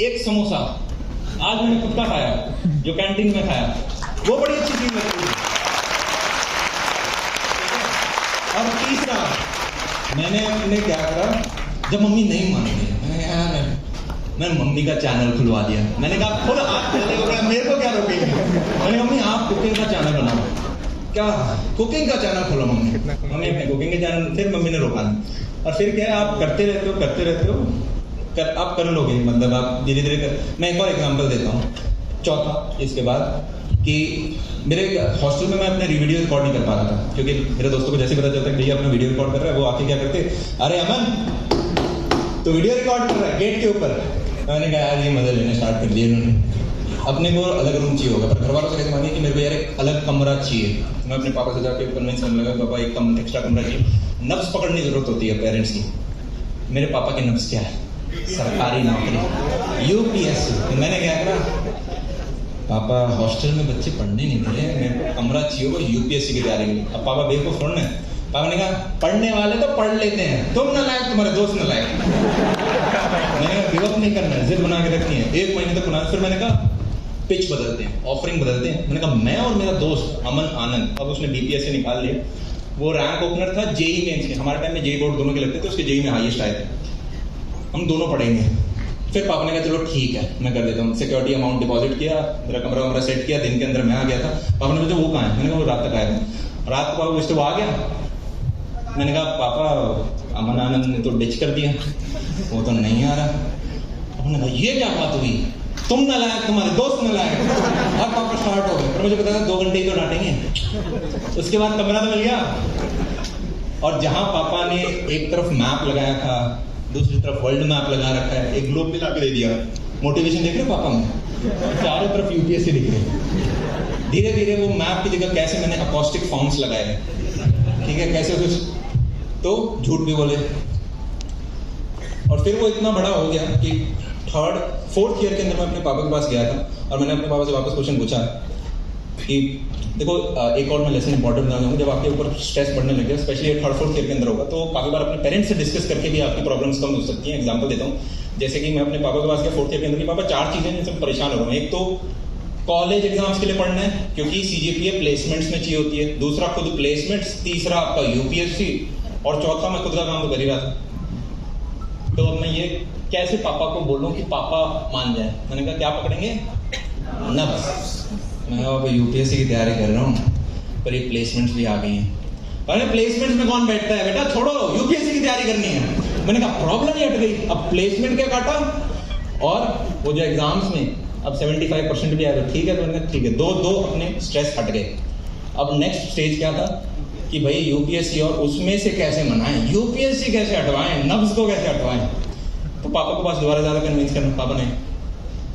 एक समोसा आज मैंने खुद का खाया, जो कैंटीन में खाया, वो बड़ी अच्छी चीज लगती थी। और तीसरा, मैंने अपने क्या करा, जब मम्मी नहीं मान रही, मैं मम्मी का चैनल खुलवा दिया। मैंने कहा खुद आप मेरे को क्या रोकेंगे। मैंने कहा मम्मी आप कुकिंग का चैनल बनाओ। क्या कुकिंग का चैनल खोलो मम्मी। मम्मी अपने कुकिंग के चैनल, फिर मम्मी ने रोका नहीं। और फिर क्या है, आप करते रहते हो, आप कर लोगे, मतलब आप धीरे धीरे कर। मैं एक और एग्जांपल देता हूँ। चौथा इसके बाद कि मेरे हॉस्टल में मैं अपने वीडियो रिकॉर्ड नहीं कर पा रहा था, क्योंकि मेरे दोस्तों को जैसे पता चलता है कि भैया अपना वीडियो रिकॉर्ड कर रहा है, वो आके क्या करते, अरे अमन तो वीडियो रिकॉर्ड कर रहा है गेट के ऊपर। मैंने कहा यार ये मजा लेना स्टार्ट कर दिया इन्होंने। अपने को अलग रूम चाहिए होगा, पर घर वालों से कैसे मानिए कि मेरे को यार एक अलग कमरा चाहिए। मैं अपने पापा से जाके कन्विंस करने लगा, पापा एक एक्स्ट्रा कमरा चाहिए। नब्स पकड़ने की जरूरत होती है पेरेंट्स की। मेरे पापा की नब्स क्या है, सरकारी नौकरी, UPSC। मैंने क्या करा, पापा हॉस्टल में बच्चे पढ़ने नहीं दे रहे, मेरे को कमरा चाहिए होगा UPSC की तैयारी के लिए। अब पापा बेवकूफ थोड़ा है। पापा ने कहा पढ़ने वाले तो पढ़ लेते हैं, तुम ना लायक, तुम्हारे दोस्त ना लायक। मैंने कहा गिव अप नहीं करना है, जिद बना के रखनी है। 1 महीने तक बना। फिर मैंने कहा पिच बदलते हैं, ऑफरिंग बदलते हैं। मैंने कहा मैं और मेरा दोस्त अमन आनंद, अब उसने BPS से निकाल लिया, वो रैंक ओपनर था JEE मेंस के। हमारे टाइम में JEE बोर्ड दोनों के लगते थे, उसके JEE में हाईएस्ट आए थे। हम दोनों पढ़ेंगे। फिर पापा ने कहा चलो ठीक है मैं कर देता हूँ। सिक्योरिटी अमाउंट डिपॉजिट किया, मेरा कमरा सेट किया, दिन के अंदर मैं आ गया था। पापा ने पूछा वो कहाँ है, मैंने कहा वो रात तक आएगा। रात को पापा वो आ गया। मैंने कहा पापा अमन आनंद ने तो डिच कर दिया, वो तो नहीं आ रहा। पापा ने कहा ये क्या बात हुई, तुम ना लायक, तुम्हारे दोस्त ना लायक। और पापा स्टार्ट हो गए। पर मुझे पता था 2 घंटे ही तो डांटेंगे। उसके बाद कमरा तो मिल गया। और जहाँ पापा ने एक तरफ मैप लगाया था, दूसरी तरफ वर्ल्ड मैप लगा रखा है, एक ग्लोब भी ला के दे दिया। मोटिवेशन देख रहे हो पापा में, चारों तरफ UPSC दिख रहे। धीरे धीरे वो मैप की जगह कैसे मैंने अकॉस्टिक फॉर्म्स लगाए, ठीक है, कैसे उसे तो झूठ भी बोले। और फिर वो इतना बड़ा हो गया कि 3rd 4th ईयर के अंदर मैं अपने पापा के पास गया था और मैंने अपने पापा से वापस क्वेश्चन पूछा कि देखो एक और मैं लेसन इंपॉर्टेंट बताना चाहूँगा। जब आपके ऊपर स्ट्रेस बढ़ने लगे, स्पेशली 3rd 4th ईयर के अंदर होगा, तो काफ़ी बार अपने पेरेंट्स से डिस्कस करके भी आपकी प्रॉब्लम्स कम हो सकती हैं। एग्जांपल देता हूँ, जैसे कि मैं अपने पापा के पास गया 4th ईयर के अंदर कि पापा 4 चीज़ें जिनसे मैं परेशान हो रहा हूँ। एक तो कॉलेज एग्जाम्स के लिए पढ़ना है, क्योंकि CGPA प्लेसमेंट्स में चाहिए होती है। दूसरा खुद प्लेसमेंट्स, तीसरा आपका UPSC, और चौथा मैं खुद का काम तो कर ही रहा था। तो अब मैं ये कैसे पापा को बोलूं कि पापा मान जाए। मैंने कहा क्या पकड़ेंगे, नब्स। मैं अब UPSC की तैयारी कर रहा हूँ, पर ये प्लेसमेंट्स भी आ गई हैं। अरे प्लेसमेंट्स में कौन बैठता है बेटा, छोड़ो, UPSC की तैयारी करनी है। मैंने कहा प्रॉब्लम ही हट गई। अब प्लेसमेंट क्या काटा, और वो जो एग्जाम्स में अब 75% भी आया, ठीक है। तो मैंने ठीक है, दो अपने स्ट्रेस हट गए। अब नेक्स्ट स्टेज क्या था कि भाई UPSC, और उसमें से कैसे मनाएं, UPSC कैसे हटवाएं, नब्ज को कैसे हटवाएं। तो पापा को पास दोबारा ज़्यादा कन्विंस करना। पापा ने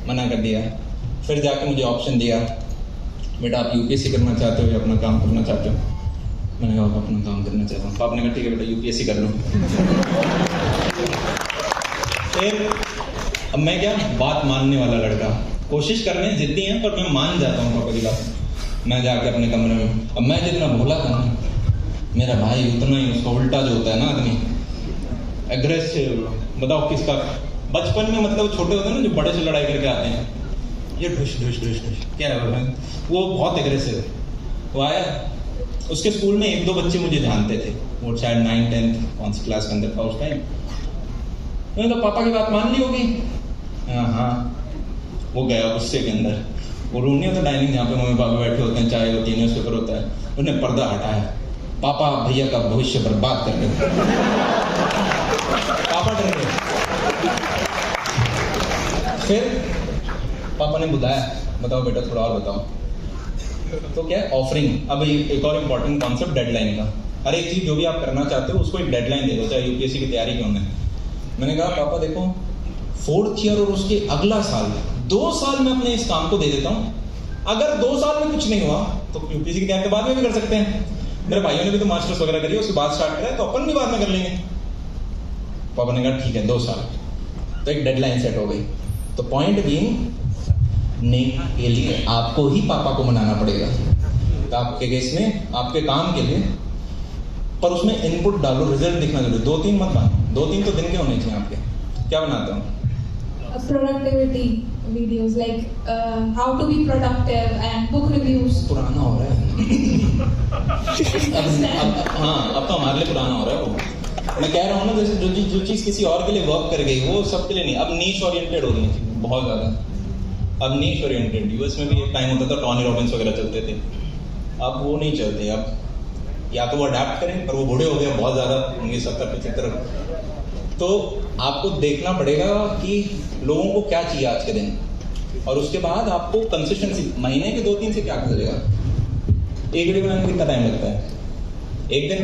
मना कर दिया। फिर जाके मुझे ऑप्शन दिया, बेटा आप यूपीएससी करना चाहते हो या अपना काम करना चाहते हो? मैंने कहा अपना काम करना चाहता हूँ। पापा ने कहा ठीक है बेटा यूपीएससी कर लो। फिर अब मैं क्या बात मानने वाला लड़का, कोशिश करने जिद्दी है पर मैं मान जाता हूँ पापा की बात। मैं जाके अपने कमरे में, अब मैं जितना भोला था ना, मेरा भाई उतना ही, उसका उल्टा जो होता है ना आदमी, एग्रेसिव। बताओ किसका बचपन में मतलब छोटे होते हैं ना जो बड़े से लड़ाई करके आते हैं, ये ढुश ढुश ढुश ढुश क्या है वो बहुत एग्रेसिव। वो आया, उसके स्कूल में एक दो बच्चे मुझे जानते थे, वो शायद 9-10 कौन सी क्लास के अंदर था उस टाइम। मैंने कहा पापा की बात मान ली होगी? हाँ। वो गया गुस्से के अंदर, वो रूम नहीं होता डाइनिंग जहाँ पे मम्मी पापा बैठे होते हैं, चाय होती है, न्यूज़पेपर होता है, उसने पर्दा हटाया, पापा भैया का भविष्य बर्बाद कर दे। पापा डर गए। फिर पापा ने बुलाया, बताओ बेटा थोड़ा और बताओ। तो क्या है ऑफरिंग। अब एक और इम्पोर्टेंट कॉन्सेप्ट डेडलाइन का। हर एक चीज़ जो भी आप करना चाहते हो उसको एक डेडलाइन दे दो, चाहे यूपीएससी की तैयारी क्यों नहीं। मैंने कहा पापा देखो 4th ईयर और उसके अगला साल 2 साल में अपने इस काम को दे देता हूँ, अगर 2 साल में कुछ नहीं हुआ तो यूपीएससी की तैयारी के बाद में भी कर सकते हैं। मेरे भाइयों ने भी तो मास्टर्स वगैरह करी है, उसके बाद स्टार्ट करा है, तो अपन भी बाद में कर लेंगे। पापा ने कहा ठीक है 2 साल। तो एक डेडलाइन सेट हो गई। तो पॉइंट बीइंग नेक के लिए आपको ही पापा को मनाना पड़ेगा, तो आपके केस में आपके काम के लिए, पर उसमें इनपुट डालो, रिजल्ट दिखना जरूरी। 2-3 मत बनाओ, 2-3 तो दिन के होने चाहिए आपके। क्या बनाते हो? Productivity videos like how to be productive and book reviews. पुराना हो रहा है। अब हाँ, अब तो हमारे लिए पुराना हो रहा है वो। मैं कह रहा हूँ ना, जैसे जो चीज़ किसी और के लिए वर्क कर गई वो सबके लिए नहीं। अब नीश ओरिएंटेड हो रही है बहुत ज़्यादा। अब नीश ओरिएंटेड, यूएस में भी एक टाइम होता था टॉनी रॉबिन्स वगैरह चलते थे, अब वो नहीं चलते। अब या तो वो अडेप्ट करें, पर वो बूढ़े हो गए बहुत ज़्यादा, होंगे 70-75। तो आपको देखना पड़ेगा कि लोगों को क्या चाहिए आज के दिन, और उसके बाद आपको कंसिस्टेंसी, महीने के 2-3 से क्या करेगा। एक वीडियो बनाने में कितना टाइम लगता है? एक दिन।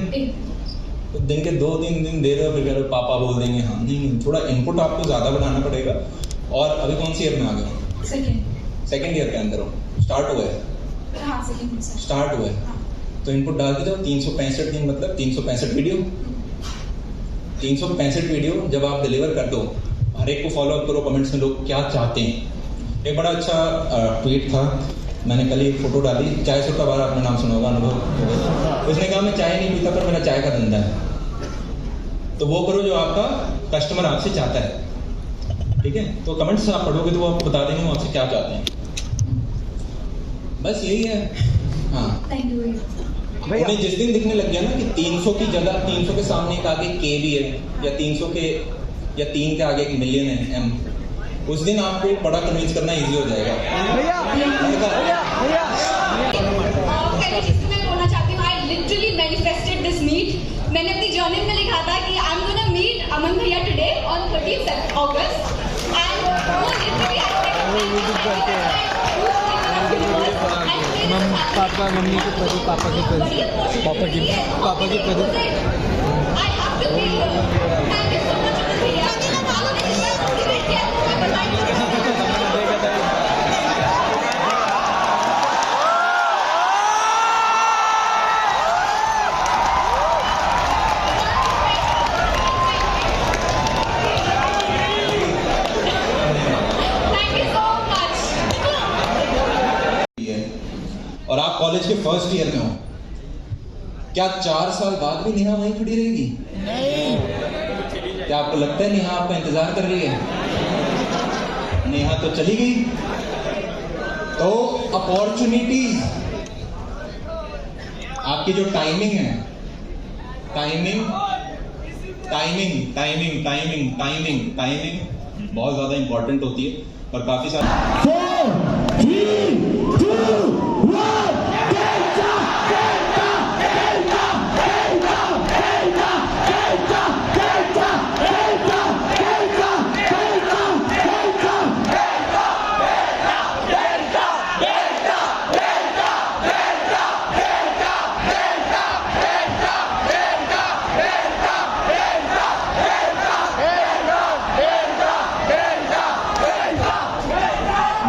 तो दिन के 2-3 दिन दे रहे हो, फिर कह रहे हो पापा बोल देंगे हाँ। नहीं, थोड़ा इनपुट आपको ज़्यादा बनाना पड़ेगा। और अभी कौन सी ईयर में आ गए? सेकेंड ईयर के अंदर हो, स्टार्ट हुआ है। हाँ, सेकेंड ईयर स्टार्ट हुआ है। तो इनपुट डालते जाओ। 365 दिन मतलब 365 वीडियो। 365 वीडियो जब आप डिलीवर कर दो, हर एक को फॉलो अप करो, कमेंट्स में लोग क्या चाहते हैं। एक बड़ा अच्छा ट्वीट था, मैंने कल एक फोटो डाली, चाय सुट्टा बार आपने नाम सुना होगा, अनुभव। उसने कहा मैं चाय नहीं पीता पर मेरा चाय का धंधा है। तो वो करो जो आपका कस्टमर आपसे चाहता है, ठीक है? तो कमेंट्स आप पढ़ोगे तो वो आपको बता देंगे वो आपसे क्या चाहते हैं। बस यही है। हाँ, थैंक यू। उन्हें जिस दिन दिखने लग गया ना कि 300 की जगह 300 के सामने एक आगे के भी है, या 300 के या 3 के आगे 1 मिलियन है एम, उस दिन आपको बड़ा कन्विंस करना इजी हो जाएगा। पहली चीज मैं बोलना चाहती हूँ, I literally manifested this meet. मैंने अपनी जर्नल में लिखा था कि I am gonna meet Aman भैया टुडे ऑन 30 अगस्त एंड वो लिटरली पापा मम्मी के प्रति, पापा के प्रति, पापा के प्रति। I have to meet you. Thank you so much Aman भैया। और आप कॉलेज के फर्स्ट ईयर में हो, क्या 4 साल बाद भी नेहा वहीं खड़ी रहेगी? नहीं। क्या आपको लगता है नेहा आपका इंतजार कर रही है? नेहा तो चली गई। तो अपॉर्चुनिटीज, आपकी जो टाइमिंग है, टाइमिंग बहुत ज्यादा इंपॉर्टेंट होती है। और काफी सारे 4, 3, 2, 1,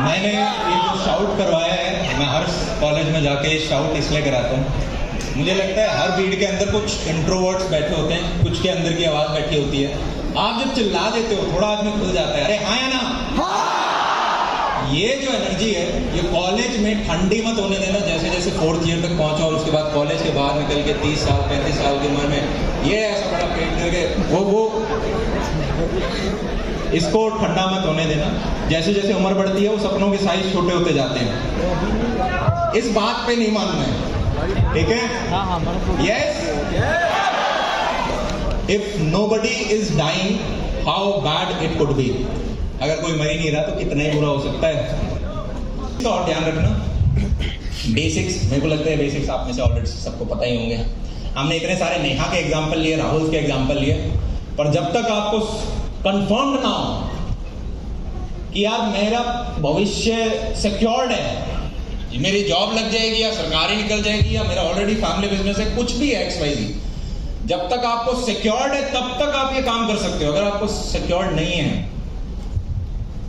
मैंने ये जो शाउट करवाया है, मैं हर कॉलेज में जाके शाउट इसलिए कराता हूँ। मुझे लगता है हर भीड़ के अंदर कुछ इंट्रोवर्ट्स बैठे होते हैं, कुछ के अंदर की आवाज़ बैठी होती है। आप जब चिल्ला देते हो थोड़ा आदमी खुल जाता है, अरे हाँ या ना। ये जो एनर्जी है ये कॉलेज में ठंडी मत होने देना। जैसे जैसे 4th ईयर तक पहुंचा और उसके बाद कॉलेज के बाहर निकल के 30 साल 35 साल की उम्र में ये ऐसा बड़ा पेट करके वो इसको ठंडा मत होने देना। जैसे जैसे उम्र बढ़ती है वो सपनों के साइज छोटे होते जाते हैं। इस बात पे नहीं मानना है, ठीक है? Yes, if nobody is dying how bad it could be. अगर कोई मर ही नहीं रहा तो कितना ही बुरा हो सकता है। तो और ध्यान रखना, बेसिक्स, मेरे को लगता है बेसिक्स आप में से ऑलरेडी सबको पता ही होंगे। हमने इतने सारे नेहा के एग्जाम्पल लिए, राहुल के एग्जाम्पल लिए, पर जब तक आपको कंफर्म ना हो कि यार मेरा भविष्य सिक्योर्ड है, मेरी जॉब लग जाएगी या सरकारी निकल जाएगी या मेरा ऑलरेडी फैमिली बिजनेस है, कुछ भी है XYZ, जब तक आपको सिक्योर्ड है तब तक आप ये काम कर सकते हो। अगर आपको सिक्योर्ड नहीं है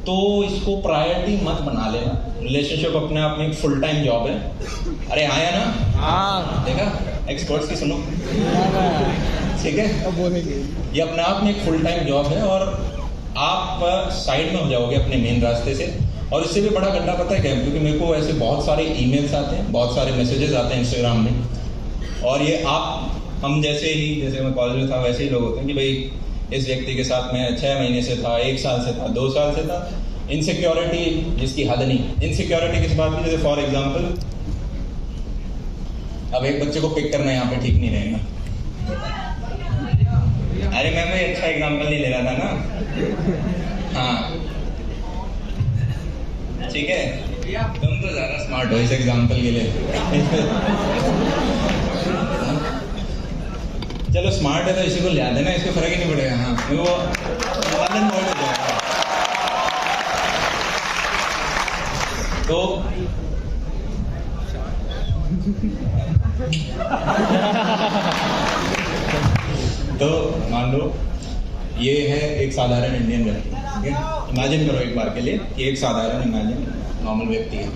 तो इसको प्रायोरिटी मत बना लेना। रिलेशनशिप अपने आप में एक फुल टाइम जॉब है। अरे आया ना, हाँ देखा, एक्सपर्ट्स की सुनो, ठीक है? ये अपने आप में एक फुल टाइम जॉब है और आप साइड में हो जाओगे अपने मेन रास्ते से। और इससे भी बड़ा गड्ढा पता है क्या? क्योंकि मेरे को ऐसे बहुत सारे ईमेल्स आते हैं, बहुत सारे मैसेजेस आते हैं इंस्टाग्राम में, और ये हम जैसे मैं कॉलेज में था वैसे ही लोग होते हैं कि भाई इस व्यक्ति के साथ मैं 6 महीने से था, 1 साल से था, 2 साल से था। इनसिक्योरिटी जिसकी हद नहीं। इनसिक्योरिटी किस बात की? जैसे फॉर एग्जाम्पल, अब एक बच्चे को पिक करना यहाँ पे ठीक नहीं रहेगा। अरे मैं अच्छा एग्जाम्पल नहीं ले रहा था ना, हाँ ठीक है? तुम तो ज्यादा स्मार्ट हो इस एग्जाम्पल के लिए। चलो स्मार्ट है तो इसी को ले देना, इसको फर्क ही नहीं पड़ेगा। हाँ, वो वालन वर्ड हो जाएगा। तो मान लो ये है एक साधारण इंडियन व्यक्ति, ठीक है? इमेजिन करो एक बार के लिए कि एक साधारण नॉर्मल व्यक्ति है।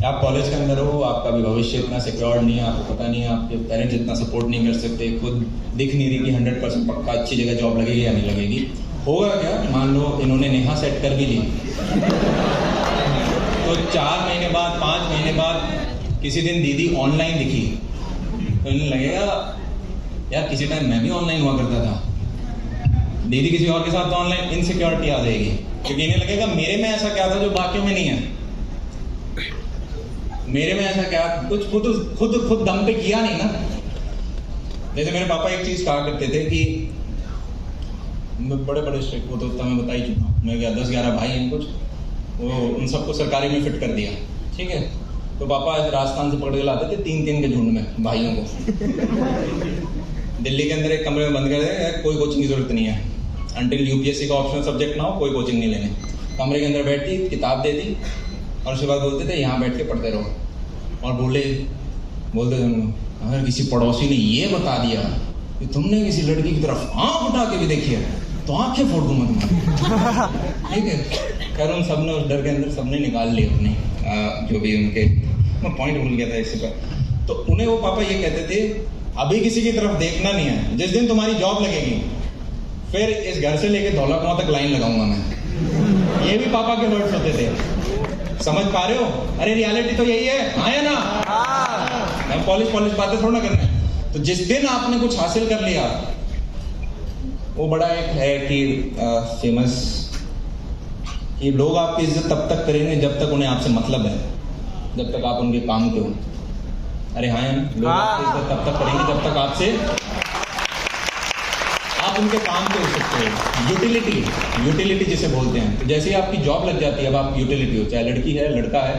आप कॉलेज के अंदर हो, आपका भी भविष्य इतना सिक्योर्ड नहीं है, आपको पता नहीं है, आपके पेरेंट्स इतना सपोर्ट नहीं कर सकते, खुद दिख नहीं रही कि 100% पक्का अच्छी जगह जॉब लगेगी या नहीं लगेगी। होगा क्या? मान लो इन्होंने नेहा सेट कर भी ली, तो 4 महीने बाद 5 महीने बाद किसी दिन दीदी ऑनलाइन दिखी तो इन्हें लगेगा यार किसी टाइम मैं भी ऑनलाइन हुआ करता था। दीदी किसी और के साथ तो ऑनलाइन, इनसिक्योरिटी आ जाएगी, क्योंकि इन्हें लगेगा मेरे में ऐसा क्या था जो बाकियों में नहीं है, मेरे में ऐसा क्या कुछ खुद दम पे किया नहीं ना। जैसे मेरे पापा एक चीज कहा करते थे कि बड़े स्ट्रिक्ट, वो तो मैं बता ही चुका हूँ, मैं क्या 10-11 भाई हैं कुछ, वो उन सबको सरकारी में फिट कर दिया, ठीक है? तो पापा राजस्थान से पकड़ के लाते थे 3-3 के झुंड में भाइयों को। दिल्ली के अंदर एक कमरे में बंद कर दे, कोई कोचिंग की जरूरत नहीं है, अंटिल UPSC का ऑप्शनल सब्जेक्ट ना हो कोई कोचिंग नहीं लेने। कमरे के अंदर बैठती, किताब दे दी और उसके बाद बोलते थे यहाँ बैठ के पढ़ते रहो। और बोलते थे अगर किसी पड़ोसी ने ये बता दिया कि तुमने किसी लड़की की तरफ आँख उठा के भी देखी है तो आंखें फोड़ दूंगा तुम्हारी, ठीक है? खैर उन सबने उस डर के अंदर सबने निकाल लिया अपने जो भी उनके, मैं पॉइंट भूल गया था इससे पर। तो उन्हें वो पापा ये कहते थे अभी किसी की तरफ देखना नहीं है, जिस दिन तुम्हारी जॉब लगेगी फिर इस घर से लेके धौला कुआं तक लाइन लगाऊंगा मैं। ये भी पापा के वर्ड्स होते थे। समझ पा रहे हो? अरे रियलिटी तो यही है, हाँ या ना? मैं पॉलिश बातें थोड़ा ना करना है। तो जिस दिन आपने कुछ हासिल कर लिया, वो बड़ा एक है कि फेमस कि लोग आपकी इज्जत तब तक करेंगे जब तक उन्हें आपसे मतलब है, जब तक आप उनके काम के हो। अरे हाँ, लोग आपकी इज्जत तब तक करेंगे जब तक आपसे आप उनके काम के हो सकते हो। यूटिलिटी जिसे बोलते हैं। तो जैसे ही आपकी जॉब लग जाती है, अब आप यूटिलिटी हो, चाहे लड़की है लड़का है,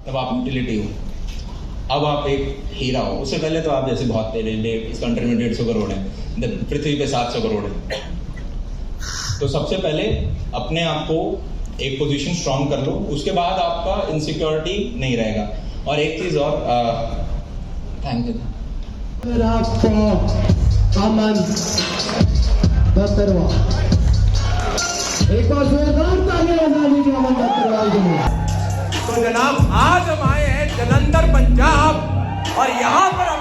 तब आप यूटिलिटी हो। अब आप एक हीरा हो। उससे पहले तो आप जैसे बहुत पहले इस कंट्री में 150 करोड़ है, पृथ्वी पे 700 करोड़ है। तो सबसे पहले अपने आप को एक पोजीशन स्ट्रांग कर लो, उसके बाद आपका इनसिक्योरिटी नहीं रहेगा। और एक चीज और, थैंक यू। अमन दत्तरवाल, एक बार जोरदार तालियां बजा दीजिए अमन दत्तरवाल के लिए। जनाब आज हम आए हैं जलंधर पंजाब और यहाँ पर